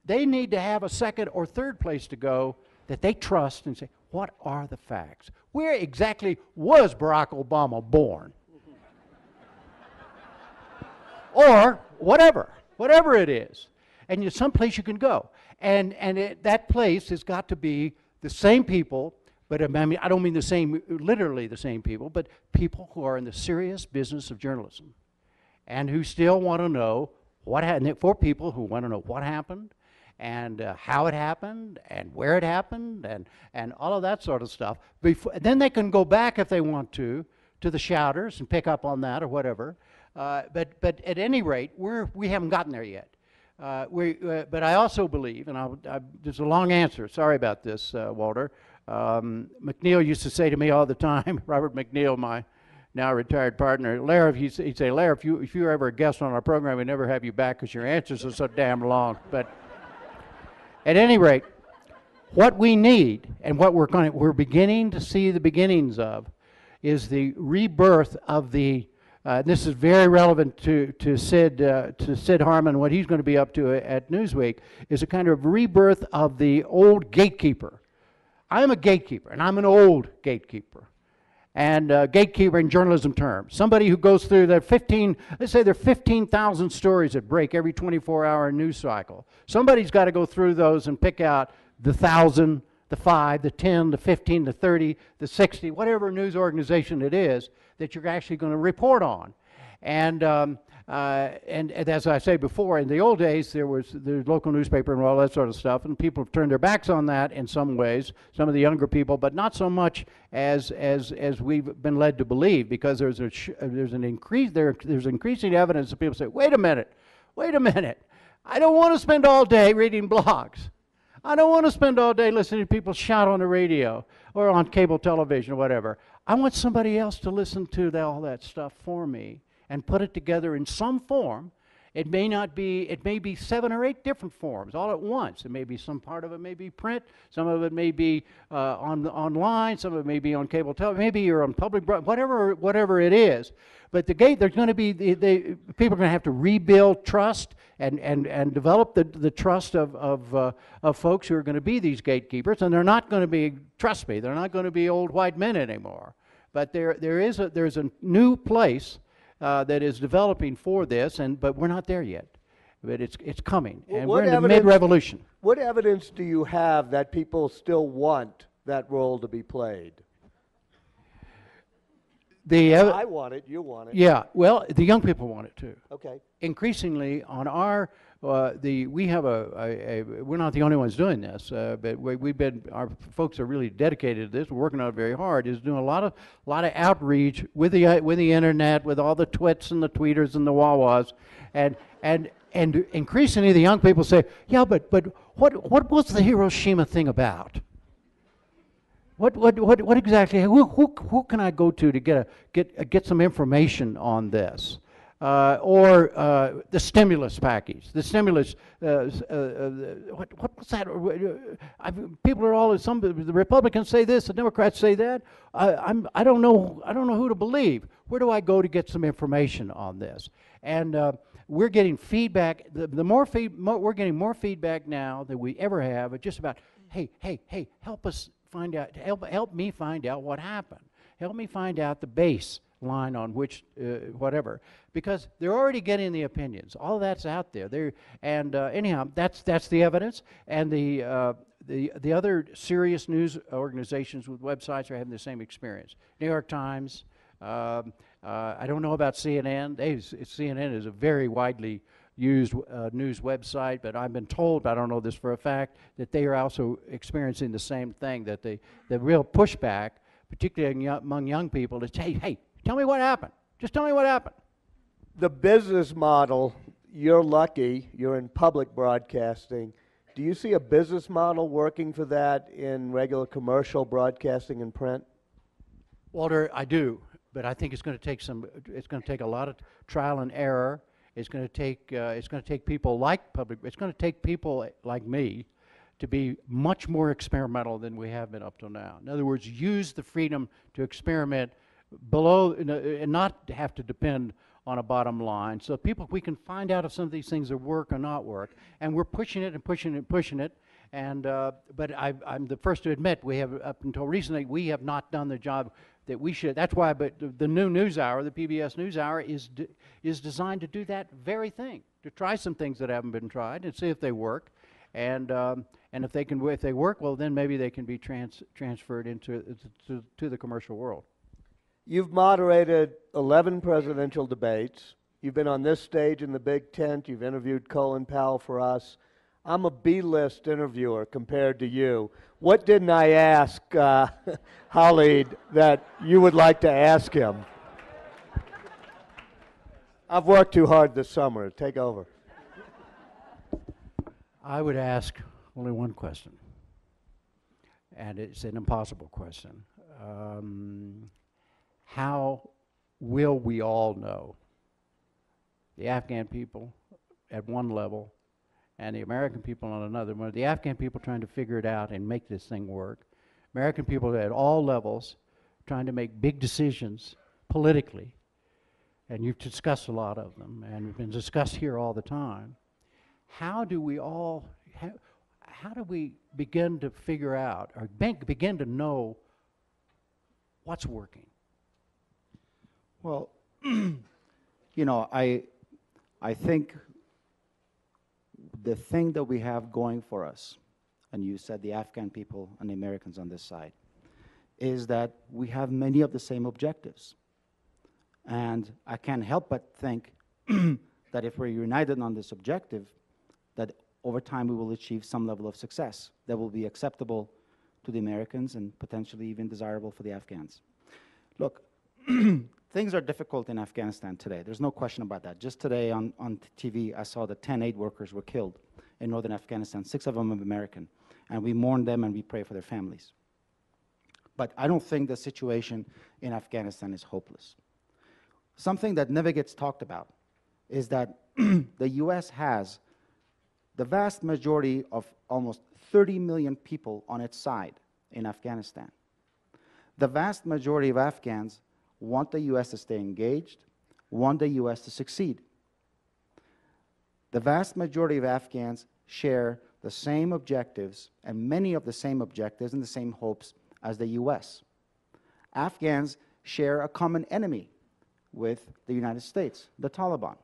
They need to have a second or third place to go that they trust and say, what are the facts? Where exactly was Barack Obama born? Or whatever it is. And there's some place you can go. And that place has got to be the same people, but I mean, I don't mean literally the same people, but people who are in the serious business of journalism and who still want to know what happened, for people who want to know what happened, and how it happened, and where it happened, and all of that sort of stuff. Then they can go back if they want to the shouters and pick up on that or whatever. But at any rate, we haven't gotten there yet. But I also believe, and there's a long answer. Sorry about this, Walter. McNeil used to say to me all the time, Robert McNeil, my now retired partner, Lehrer, he'd say, Lehrer, if you were ever a guest on our program, we'd never have you back because your answers are so damn long. But at any rate, what we need and what we're beginning to see the beginnings of is the rebirth of the. This is very relevant to Sid Harman. What he's going to be up to at Newsweek is a kind of rebirth of the old gatekeeper. I'm a gatekeeper, and I'm an old gatekeeper. And gatekeeper in journalism terms. Somebody who goes through let's say there are 15,000 stories that break every 24-hour news cycle. Somebody's got to go through those and pick out the 1,000, the 5, the 10, the 15, the 30, the 60, whatever news organization it is that you're actually going to report on. And as I say before, in the old days, there was the local newspaper and all that sort of stuff, and people have turned their backs on that in some ways, some of the younger people, but not so much as we've been led to believe, because there's increasing evidence that people say, wait a minute, I don't want to spend all day reading blogs. I don't want to spend all day listening to people shout on the radio or on cable television or whatever. I want somebody else to listen to all that stuff for me and put it together in some form. It may be 7 or 8 different forms all at once. It may be some part of it may be print, some of it may be online, some of it may be on cable television, maybe you're on public, whatever it is. But there's going to be, people are going to have to rebuild trust and develop the trust of folks who are going to be these gatekeepers, and they're not going to be, trust me, they're not going to be old white men anymore. But there's a new place that is developing for this, but we're not there yet. But it's coming, and we're in the mid-revolution. What evidence do you have that people still want that role to be played? I want it, you want it. Yeah, well, the young people want it too. Okay. Increasingly, on our we have we're not the only ones doing this, but our folks are really dedicated to this. We're working on it very hard. Is doing a lot of outreach with the internet, with all the twits and the tweeters and the wah-wahs, and increasingly the young people say, yeah, but what was the Hiroshima thing about? What exactly? Who can I go to get some information on this? Or the stimulus package. The stimulus. What was that? People are all the Republicans say this, the Democrats say that. I don't know who to believe. Where do I go to get some information on this? And we're getting feedback. We're getting more feedback now than we ever have. Just about hey, help us find out. Help me find out what happened. Help me find out the base line on which whatever, because they're already getting the opinions. All that's out there. Anyhow, that's the evidence, and the other serious news organizations with websites are having the same experience. New York Times. I don't know about CNN. CNN is a very widely used news website, but I've been told, but I don't know this for a fact, that they are also experiencing the same thing, that the real pushback, particularly among young people, is, hey, tell me what happened. Just tell me what happened. The business model, you're lucky, you're in public broadcasting. Do you see a business model working for that in regular commercial broadcasting and print? Walter, I do, but I think it's going to take a lot of trial and error. It's going to take people like me to be much more experimental than we have been up till now. In other words, use the freedom to experiment and not have to depend on a bottom line. So we can find out if some of these things will work or not work. And we're pushing it and pushing it and pushing it. And but I'm the first to admit, we have, up until recently, we have not done the job that we should. That's why, but the new NewsHour, the PBS NewsHour, is designed to do that very thing, to try some things that haven't been tried and see if they work. And if they work, well, then maybe they can be transferred into to the commercial world. You've moderated 11 presidential debates. You've been on this stage in the big tent. You've interviewed Colin Powell for us. I'm a B-list interviewer compared to you. What didn't I ask Khaled that you would like to ask him? I've worked too hard this summer. Take over. I would ask only one question, and it's an impossible question. How will we all know, the Afghan people at one level and the American people on another, the Afghan people trying to figure it out and make this thing work, American people at all levels trying to make big decisions politically, and you've discussed a lot of them, and have been discussed here all the time. How do we begin to figure out, or begin to know what's working? Well, I think the thing that we have going for us, and you said the Afghan people and the Americans on this side, is that we have many of the same objectives. And I can't help but think that if we're united on this objective, that over time we will achieve some level of success that will be acceptable to the Americans and potentially even desirable for the Afghans. Look, things are difficult in Afghanistan today. There's no question about that. Just today on TV, I saw that 10 aid workers were killed in northern Afghanistan, 6 of them are American, and we mourn them and we pray for their families. But I don't think the situation in Afghanistan is hopeless. Something that never gets talked about is that the U.S. has the vast majority of almost 30 million people on its side in Afghanistan. The vast majority of Afghans want the U.S. to stay engaged, want the U.S. to succeed. The vast majority of Afghans share the same objectives, and many of the same objectives and the same hopes as the U.S. Afghans share a common enemy with the United States, the Taliban.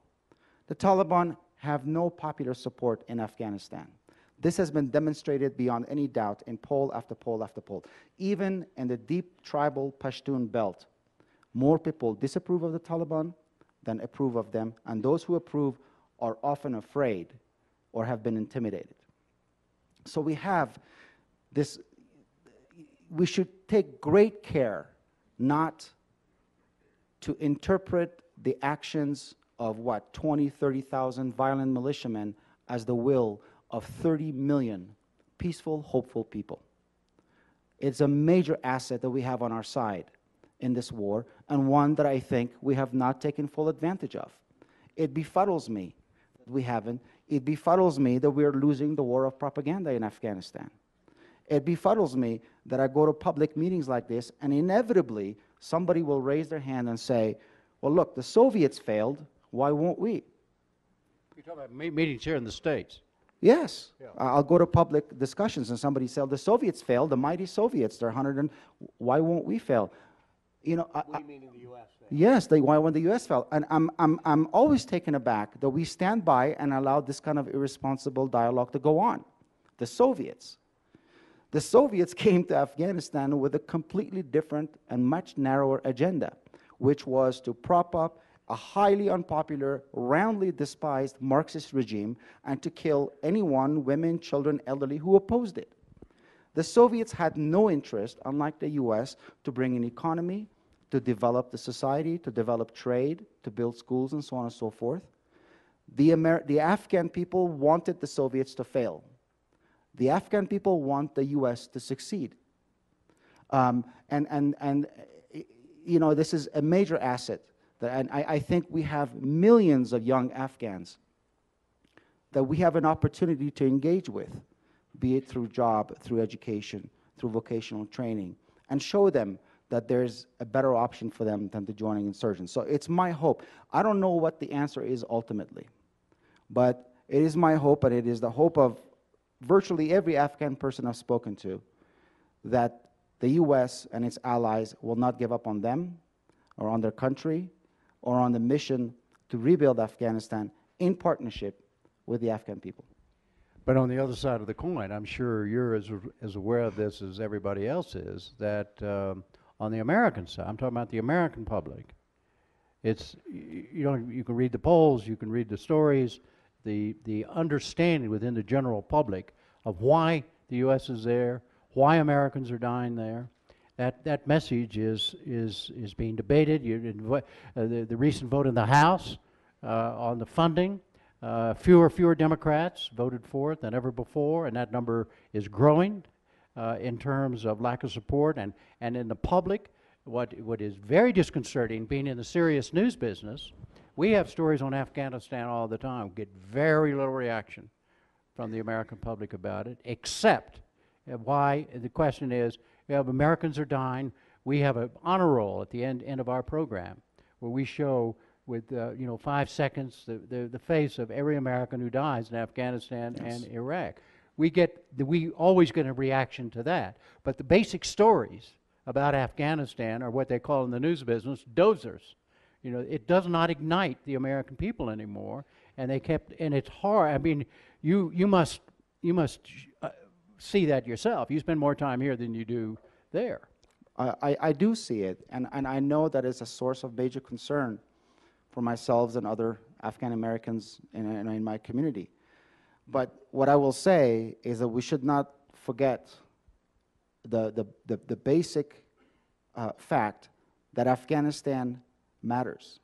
The Taliban have no popular support in Afghanistan. This has been demonstrated beyond any doubt in poll after poll after poll. Even in the deep tribal Pashtun belt, more people disapprove of the Taliban than approve of them, and those who approve are often afraid or have been intimidated. So we have this, we should take great care not to interpret the actions of 20, 30,000 violent militiamen as the will of 30 million peaceful, hopeful people. It's a major asset that we have on our side in this war, and one that I think we have not taken full advantage of. It befuddles me that we haven't. It befuddles me that we're losing the war of propaganda in Afghanistan. It befuddles me that I go to public meetings like this, and inevitably somebody will raise their hand and say, well, look, the Soviets failed, why won't we? You're talking about meetings here in the States. Yes. Yeah. I'll go to public discussions and somebody says, the Soviets failed, the mighty Soviets, they're why won't we fail? You know, We meaning the U.S. yes, when the U.S. fell, and I'm always taken aback that we stand by and allow this kind of irresponsible dialogue to go on. The Soviets came to Afghanistan with a completely different and much narrower agenda, which was to prop up a highly unpopular, roundly despised Marxist regime and to kill anyone, women, children, elderly, who opposed it. The Soviets had no interest, unlike the U.S., to bring an economy, to develop the society, to develop trade, to build schools, and so on and so forth. The Afghan people wanted the Soviets to fail. The Afghan people want the U.S. to succeed. You know, this is a major asset. And I think we have millions of young Afghans that we have an opportunity to engage with, be it through job, through education, through vocational training, and show them that there's a better option for them than to joining insurgents. So it's my hope. I don't know what the answer is ultimately, but it is my hope, and it is the hope of virtually every Afghan person I've spoken to, that the U.S. and its allies will not give up on them or on their country or on the mission to rebuild Afghanistan in partnership with the Afghan people. But on the other side of the coin, I'm sure you're as aware of this as everybody else is, that on the American side, I'm talking about the American public, it's, you know, you can read the polls, you can read the stories, the understanding within the general public of why the U.S. is there, why Americans are dying there. That message is being debated. The recent vote in the House on the funding, fewer Democrats voted for it than ever before, and that number is growing in terms of lack of support. And in the public, what is very disconcerting, being in the serious news business, we have stories on Afghanistan all the time. We get very little reaction from the American public about it, except why the question is, Americans are dying. We have an honor roll at the end of our program where we show with 5 seconds the face of every American who dies in Afghanistan and Iraq. We always get a reaction to that. But the basic stories about Afghanistan are what they call in the news business dozers. You know, it does not ignite the American people anymore, and it's hard. I mean, you must see that yourself. You spend more time here than you do there. I do see it, and I know that it's a source of major concern for myself and other Afghan Americans in my community. But what I will say is that we should not forget the basic fact that Afghanistan matters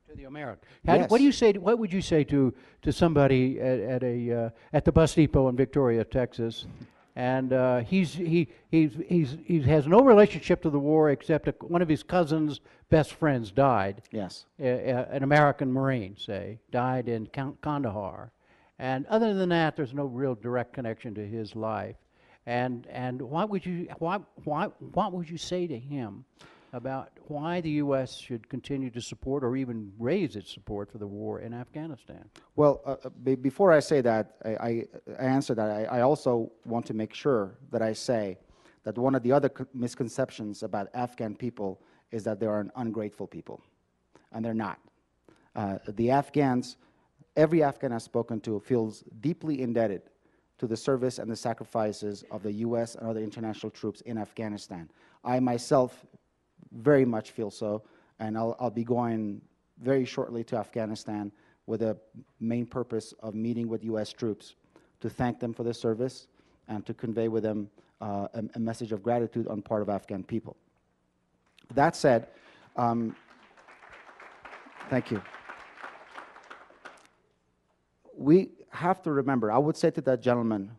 to the American. Yes. What would you say to somebody at the bus depot in Victoria, Texas, and he has no relationship to the war except one of his cousin's best friends died. Yes. An American Marine, say, died in Kandahar, and other than that, there's no real direct connection to his life. And what would you say to him about why the U.S. should continue to support or even raise its support for the war in Afghanistan? Well, before I say that, I answer that, I also want to make sure that I say that one of the other misconceptions about Afghan people is that they are an ungrateful people, and they're not. The Afghans, every Afghan I've spoken to feels deeply indebted to the service and the sacrifices of the U.S. and other international troops in Afghanistan. I myself very much feel so, and I'll be going very shortly to Afghanistan with a main purpose of meeting with U.S. troops to thank them for their service and to convey with them a message of gratitude on part of Afghan people. That said, thank you. We have to remember, I would say to that gentleman,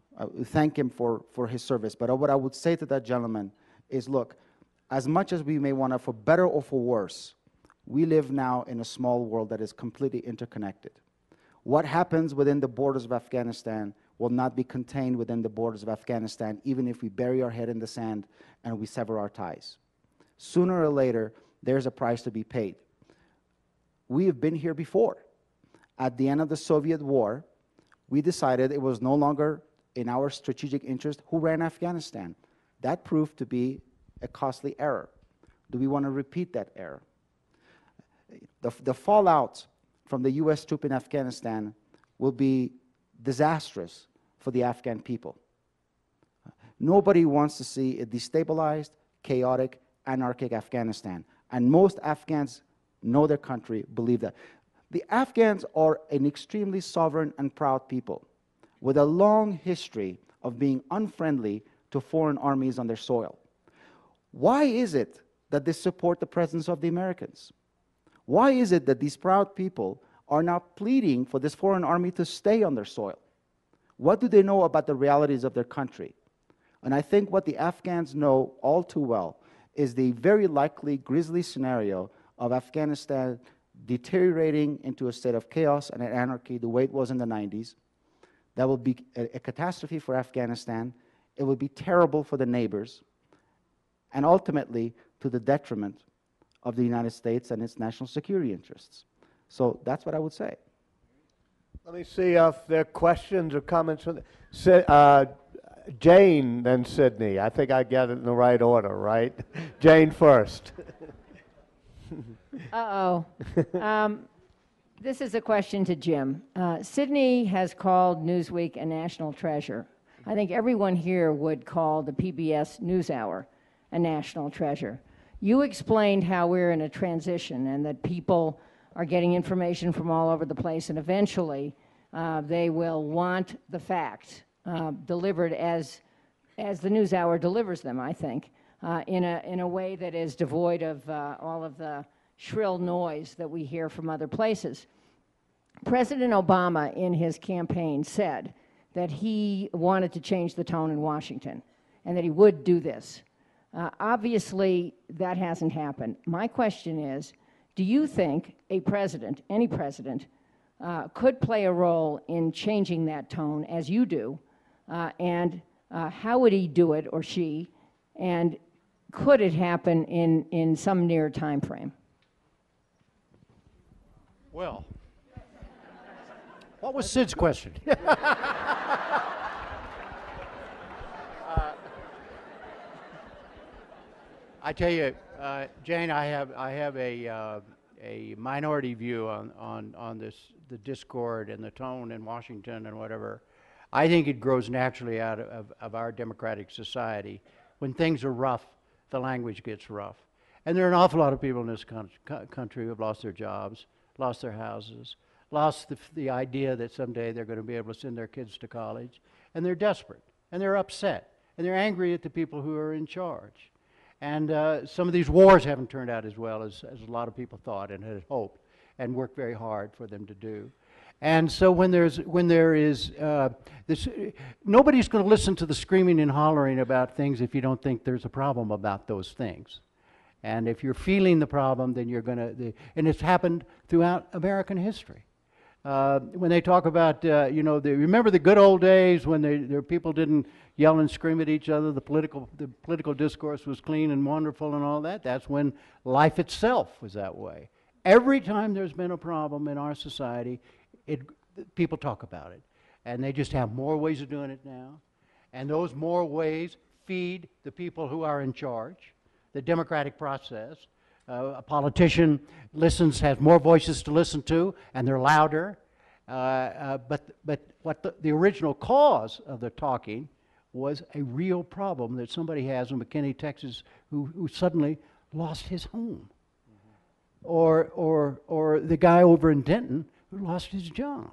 thank him for his service, but what I would say to that gentleman is, look, as much as we may want to, for better or for worse, we live now in a small world that is completely interconnected. What happens within the borders of Afghanistan will not be contained within the borders of Afghanistan, even if we bury our head in the sand and we sever our ties. Sooner or later, there's a price to be paid. We have been here before. At the end of the Soviet war, we decided it was no longer in our strategic interest who ran Afghanistan. That proved to be a costly error. Do we want to repeat that error? The fallout from the U.S. troop in Afghanistan will be disastrous for the Afghan people. Nobody wants to see a destabilized, chaotic, anarchic Afghanistan. And most Afghans know their country, believe that. The Afghans are an extremely sovereign and proud people with a long history of being unfriendly to foreign armies on their soil. Why is it that they support the presence of the Americans? Why is it that these proud people are now pleading for this foreign army to stay on their soil? What do they know about the realities of their country? And I think what the Afghans know all too well is the very likely grisly scenario of Afghanistan deteriorating into a state of chaos and anarchy the way it was in the 90s. That will be a catastrophe for Afghanistan. It will be terrible for the neighbors, and ultimately to the detriment of the United States and its national security interests. So that's what I would say. Let me see if there are questions or comments from Jane, then Sydney. I think I got it in the right order, right? Jane first. Uh-oh. This is a question to Jim. Sydney has called Newsweek a national treasure. I think everyone here would call the PBS Newshour a national treasure. You explained how we're in a transition and that people are getting information from all over the place, and eventually they will want the facts delivered as the Newshour delivers them, I think, in a way that is devoid of all of the shrill noise that we hear from other places. President Obama, in his campaign, said that he wanted to change the tone in Washington and that he would do this. Obviously, that hasn't happened. My question is, do you think a president, any president, could play a role in changing that tone as you do? And how would he do it, or she? And could it happen in some near time frame? Well, what was Sid's question? I tell you, Jane, I have a minority view on this, the discord and the tone in Washington and whatever. I think it grows naturally out of our democratic society. When things are rough, the language gets rough. And there are an awful lot of people in this country who have lost their jobs, lost their houses, lost the idea that someday they're going to be able to send their kids to college. And they're desperate, and they're upset, and they're angry at the people who are in charge. And some of these wars haven't turned out as well as a lot of people thought and had hoped and worked very hard for them to do. And so when there is this, nobody's going to listen to the screaming and hollering about things if you don't think there's a problem about those things. And if you're feeling the problem, then you're going to, and it's happened throughout American history. When they talk about, remember the good old days when the people didn't yell and scream at each other, the political discourse was clean and wonderful and all that. That's when life itself was that way. Every time there's been a problem in our society, people talk about it. And they just have more ways of doing it now. And those more ways feed the people who are in charge, the democratic process. A politician has more voices to listen to, and they're louder. But what the original cause of the talking was a real problem that somebody has in McKinney, Texas, who suddenly lost his home. Or the guy over in Denton who lost his job.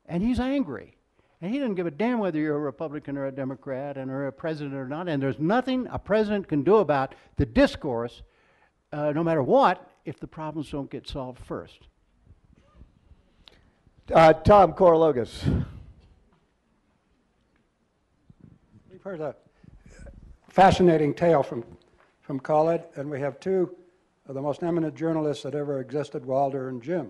And he's angry. And he doesn't give a damn whether you're a Republican or a Democrat and or a president or not. And there's nothing a president can do about the discourse, no matter what, if the problems don't get solved first. Tom Korologos. We've heard a fascinating tale from Khaled, and we have two of the most eminent journalists that ever existed, Walter and Jim.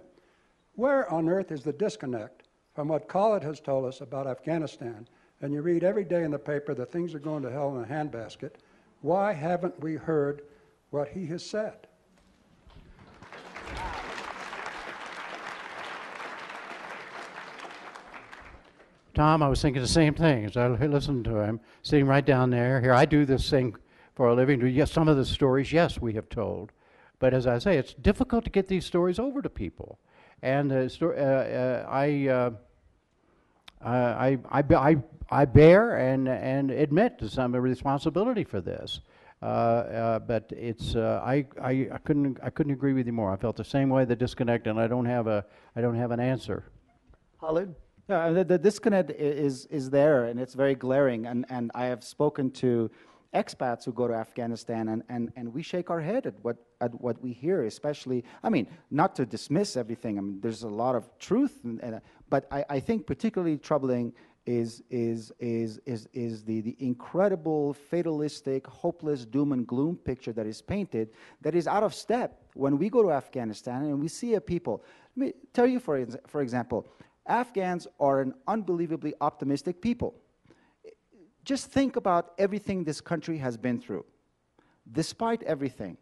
Where on earth is the disconnect from what Khaled has told us about Afghanistan, and you read every day in the paper that things are going to hell in a handbasket? Why haven't we heard what he has said? Tom, I was thinking the same thing as I listened to him, sitting right down there. Here, I do this thing for a living. Yes, some of the stories, yes, we have told. But as I say, it's difficult to get these stories over to people. And I bear and admit to some responsibility for this. But it's I couldn't agree with you more. I felt the same way, the disconnect, and I don't have an answer. Khaled? Yeah, the disconnect is there, and it's very glaring. And I have spoken to expats who go to Afghanistan, and we shake our head at what we hear, especially, I mean, not to dismiss everything. I mean, there's a lot of truth, but I think particularly troubling is the incredible, fatalistic, hopeless doom and gloom picture that is painted, that is out of step when we go to Afghanistan and we see a people. Let me tell you, for example, Afghans are an unbelievably optimistic people. Just think about everything this country has been through. Despite everything,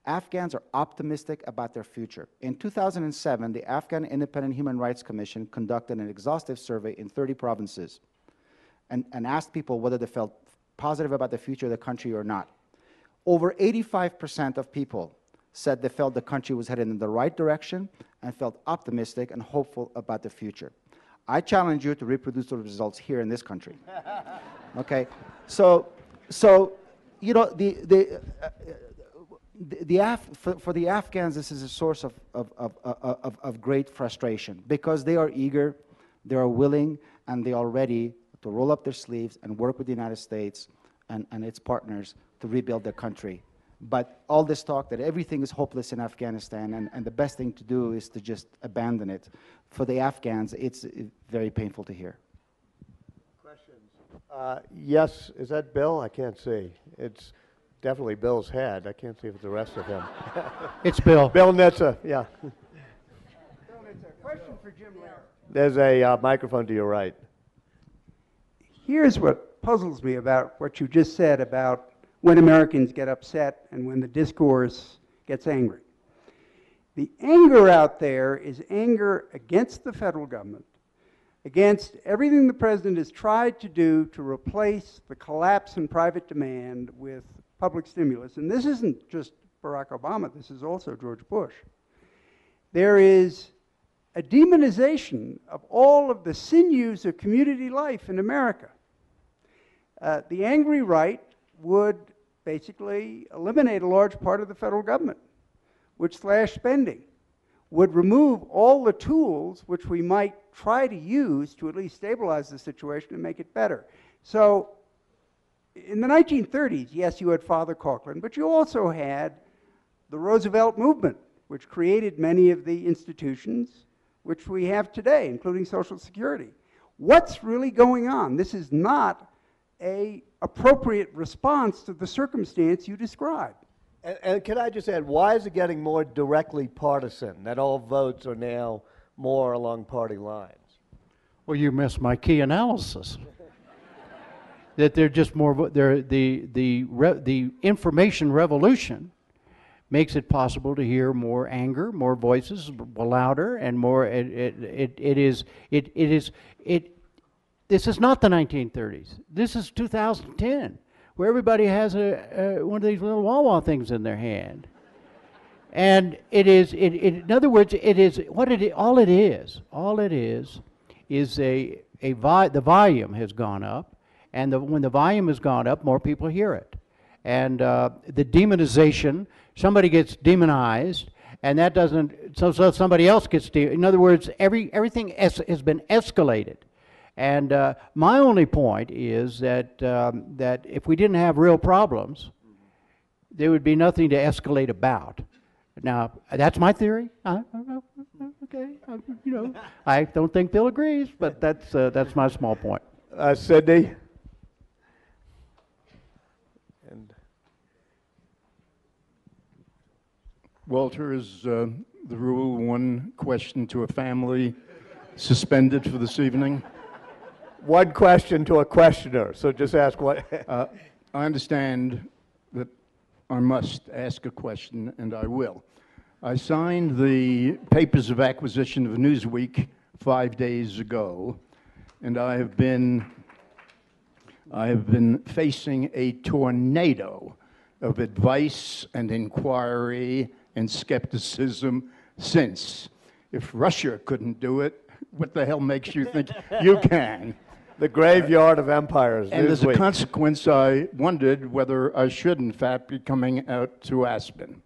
Afghans are optimistic about their future. In 2007, the Afghan Independent Human Rights Commission conducted an exhaustive survey in 30 provinces and asked people whether they felt positive about the future of the country or not. Over 85% of people said they felt the country was headed in the right direction and felt optimistic and hopeful about the future. I challenge you to reproduce those results here in this country. Okay, so you know for the Afghans, this is a source of great frustration because they are eager, they are willing, and they are ready to roll up their sleeves and work with the United States and its partners to rebuild their country. But all this talk that everything is hopeless in Afghanistan and the best thing to do is to just abandon it, for the Afghans, it's very painful to hear. Questions? Yes, is that Bill? I can't see. It's definitely Bill's head. I can't see if it's the rest of him. It's Bill. Bill Nitza, yeah. Bill Nitza, question for Jim Lehrer. There's a microphone to your right. Here's what puzzles me about what you just said about when Americans get upset and when the discourse gets angry. The anger out there is anger against the federal government, against everything the president has tried to do to replace the collapse in private demand with public stimulus. And this isn't just Barack Obama, this is also George Bush. There is a demonization of all of the sinews of community life in America. The angry right would basically eliminate a large part of the federal government, would slash spending, would remove all the tools which we might try to use to at least stabilize the situation and make it better. So in the 1930s, yes, you had Father Coughlin, but you also had the Roosevelt movement, which created many of the institutions which we have today, including Social Security. What's really going on? This is not an appropriate response to the circumstance you described. And can I just add, why is it getting more directly partisan, that all votes are now more along party lines? Well, you missed my key analysis. That they're just more, the information revolution makes it possible to hear more anger, more voices, louder, and more. This is not the 1930s. This is 2010, where everybody has one of these little Wawa things in their hand, and it is. In other words, it is what it. All it is the volume has gone up, and when the volume has gone up, more people hear it, and the demonization. Somebody gets demonized, and that doesn't. So somebody else gets. In other words, everything has been escalated. And my only point is that that if we didn't have real problems, there would be nothing to escalate about. Now, that's my theory. Okay, I don't think Bill agrees, but that's my small point. Sydney? And Walter, is the rule one question to a family suspended for this evening? one question to a questioner, so just ask what. I understand that I must ask a question, and I will. I signed the papers of acquisition of Newsweek 5 days ago, and I have been facing a tornado of advice and inquiry and skepticism since. If Russia couldn't do it, what the hell makes you think you can? The graveyard of empires. And as a Newsweek. consequence, I wondered whether I should, in fact, be coming out to Aspen.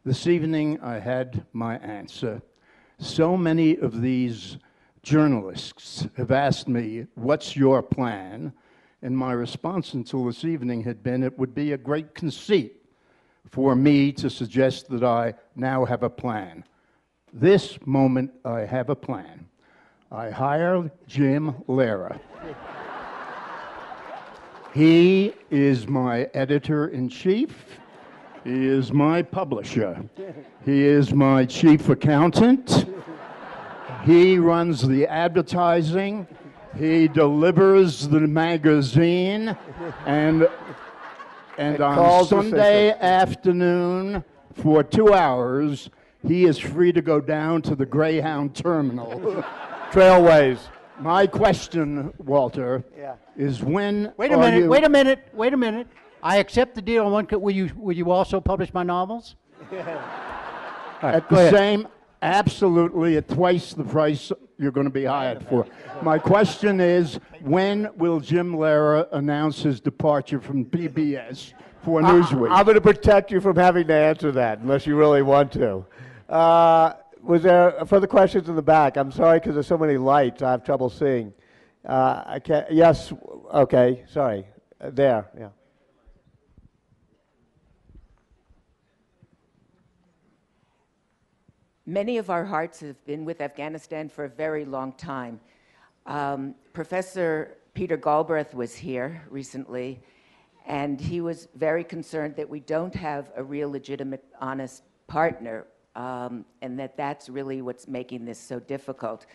This evening, I had my answer. So many of these journalists have asked me, what's your plan? And my response until this evening had been, it would be a great conceit for me to suggest that I now have a plan. This moment, I have a plan. I hired Jim Lehrer. He is my editor-in-chief. He is my publisher. He is my chief accountant. He runs the advertising. He delivers the magazine. And on Sunday afternoon, for 2 hours, he is free to go down to the Greyhound terminal. Trailways. My question, Walter, is when Wait a minute. I accept the deal on one. Will you also publish my novels? At the same, absolutely, at twice the price you're going to be hired for. My question is, when will Jim Lehrer announce his departure from PBS for Newsweek? I'm going to protect you from having to answer that, unless you really want to. Was there further questions in the back? I'm sorry, because there's so many lights, I have trouble seeing. I can't. Yes. Okay. Sorry. There. Yeah. Many of our hearts have been with Afghanistan for a very long time. Professor Peter Galbraith was here recently, and he was very concerned that we don't have a real, legitimate, honest partner, and that's really what's making this so difficult.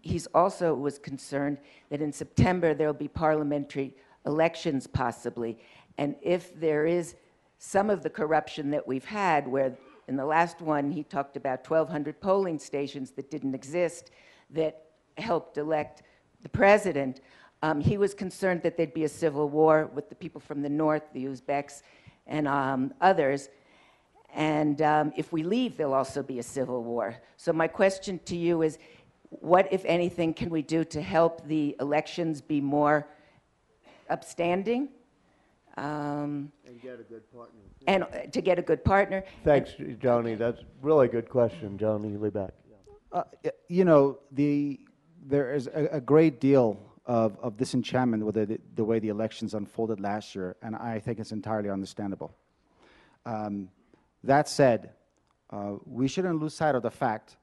He's also was concerned that in September there'll be parliamentary elections possibly, and if there is some of the corruption that we've had, where in the last one he talked about 1,200 polling stations that didn't exist that helped elect the president, he was concerned that there'd be a civil war with the people from the north, the Uzbeks and others. And if we leave, there'll also be a civil war. So my question to you is, what, if anything, can we do to help the elections be more upstanding? And get a good partner. And to get a good partner. Thanks, Joni. That's a really good question, Joni Liebeck. You know, there is a great deal of disenchantment with the way the elections unfolded last year, and I think it's entirely understandable. That said, we shouldn't lose sight of the fact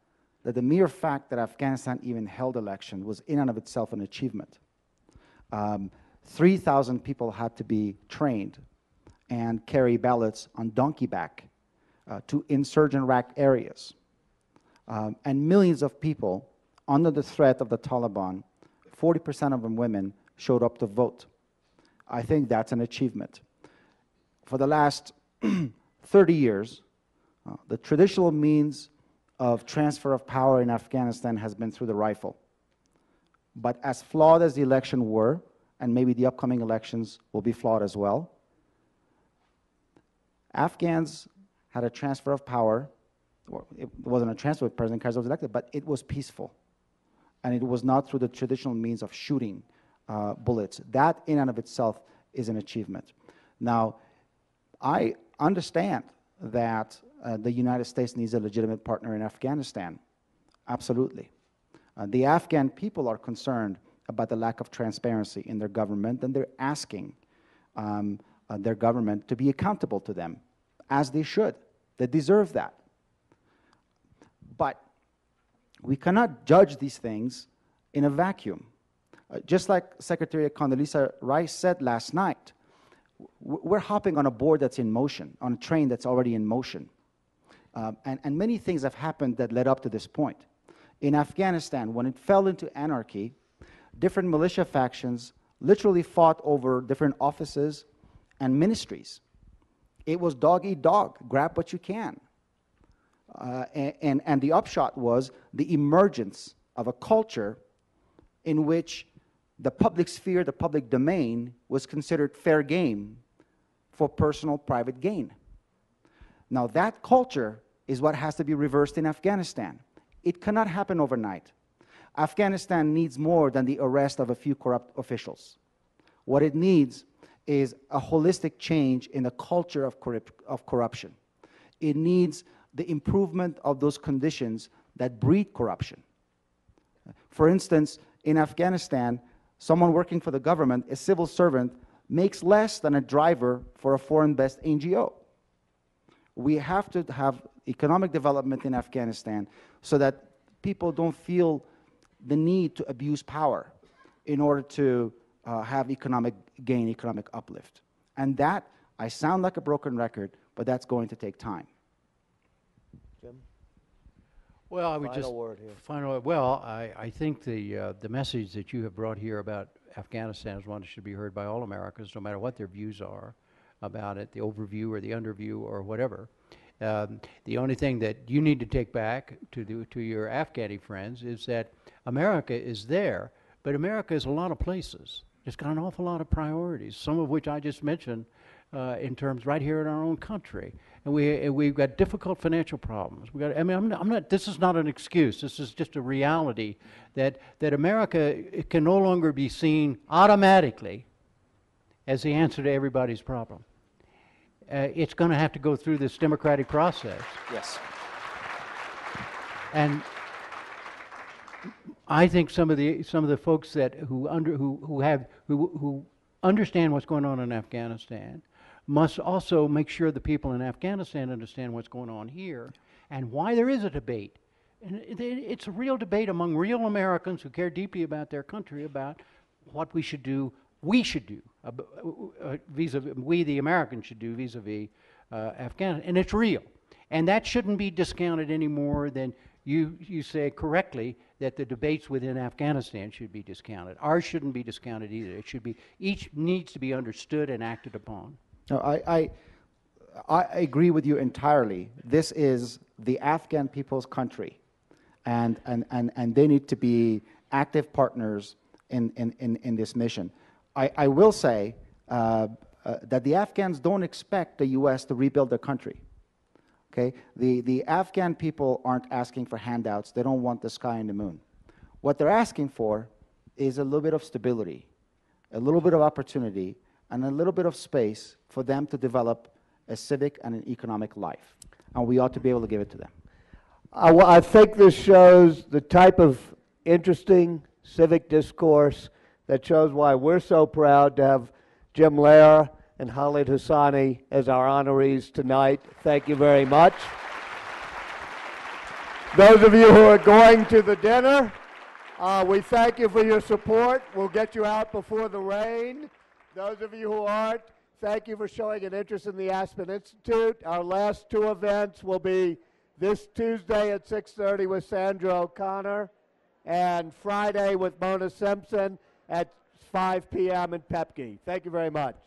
that the mere fact that Afghanistan even held election was in and of itself an achievement. 3,000 people had to be trained and carry ballots on donkey back to insurgent-racked areas. And millions of people, under the threat of the Taliban, 40% of them women, showed up to vote. I think that's an achievement. For the last 30 years, the traditional means of transfer of power in Afghanistan has been through the rifle. But as flawed as the election were, and maybe the upcoming elections will be flawed as well, Afghans had a transfer of power. Well, it wasn't a transfer, President Karzai was elected, but it was peaceful. And it was not through the traditional means of shooting bullets. That in and of itself is an achievement. Now, I understand that the United States needs a legitimate partner in Afghanistan. Absolutely. The Afghan people are concerned about the lack of transparency in their government, and they're asking their government to be accountable to them, as they should. They deserve that. But we cannot judge these things in a vacuum. Just like Secretary Condoleezza Rice said last night, we're hopping on a board that's in motion, on a train that's already in motion. And many things have happened that led up to this point. In Afghanistan, when it fell into anarchy, different militia factions literally fought over different offices and ministries. It was dog eat dog, grab what you can. And the upshot was the emergence of a culture in which the public sphere, the public domain, was considered fair game for personal private gain. Now that culture is what has to be reversed in Afghanistan. It cannot happen overnight. Afghanistan needs more than the arrest of a few corrupt officials. What it needs is a holistic change in the culture of corruption. It needs the improvement of those conditions that breed corruption. For instance, in Afghanistan, someone working for the government, a civil servant, makes less than a driver for a foreign-based NGO. We have to have economic development in Afghanistan so that people don't feel the need to abuse power in order to have economic gain, economic uplift. And that, I sound like a broken record, but that's going to take time. Jim? Well, I would Final word here. I think the message that you have brought here about Afghanistan is one that should be heard by all Americans, no matter what their views are about it, the overview or the underview or whatever. The only thing that you need to take back to your Afghani friends is that America is there, but America is a lot of places. It's got an awful lot of priorities, some of which I just mentioned in terms right here in our own country. And we've got difficult financial problems. I'm not, this is not an excuse. This is just a reality that America can no longer be seen automatically as the answer to everybody's problem. It's going to have to go through this democratic process. Yes. And I think some of the folks who understand what's going on in Afghanistan must also make sure the people in Afghanistan understand what's going on here and why there is a debate. And it's a real debate among real Americans who care deeply about their country about what we should do, vis-a-vis, we the Americans should do vis-a-vis Afghanistan. And it's real. And that shouldn't be discounted any more than you say correctly that the debates within Afghanistan should be discounted. Ours shouldn't be discounted either. It should be, each needs to be understood and acted upon. No, I agree with you entirely. This is the Afghan people's country, and they need to be active partners in this mission. I will say that the Afghans don't expect the U.S. to rebuild their country. Okay? The Afghan people aren't asking for handouts. They don't want the sky and the moon. What they're asking for is a little bit of stability, a little bit of opportunity, and a little bit of space for them to develop a civic and an economic life. And we ought to be able to give it to them. I think this shows the type of interesting civic discourse that shows why we're so proud to have Jim Lehrer and Khaled Hosseini as our honorees tonight. Thank you very much. Those of you who are going to the dinner, we thank you for your support. We'll get you out before the rain. Those of you who aren't, thank you for showing an interest in the Aspen Institute. Our last two events will be this Tuesday at 6:30 with Sandra O'Connor and Friday with Mona Simpson at 5 p.m. in Pepke. Thank you very much.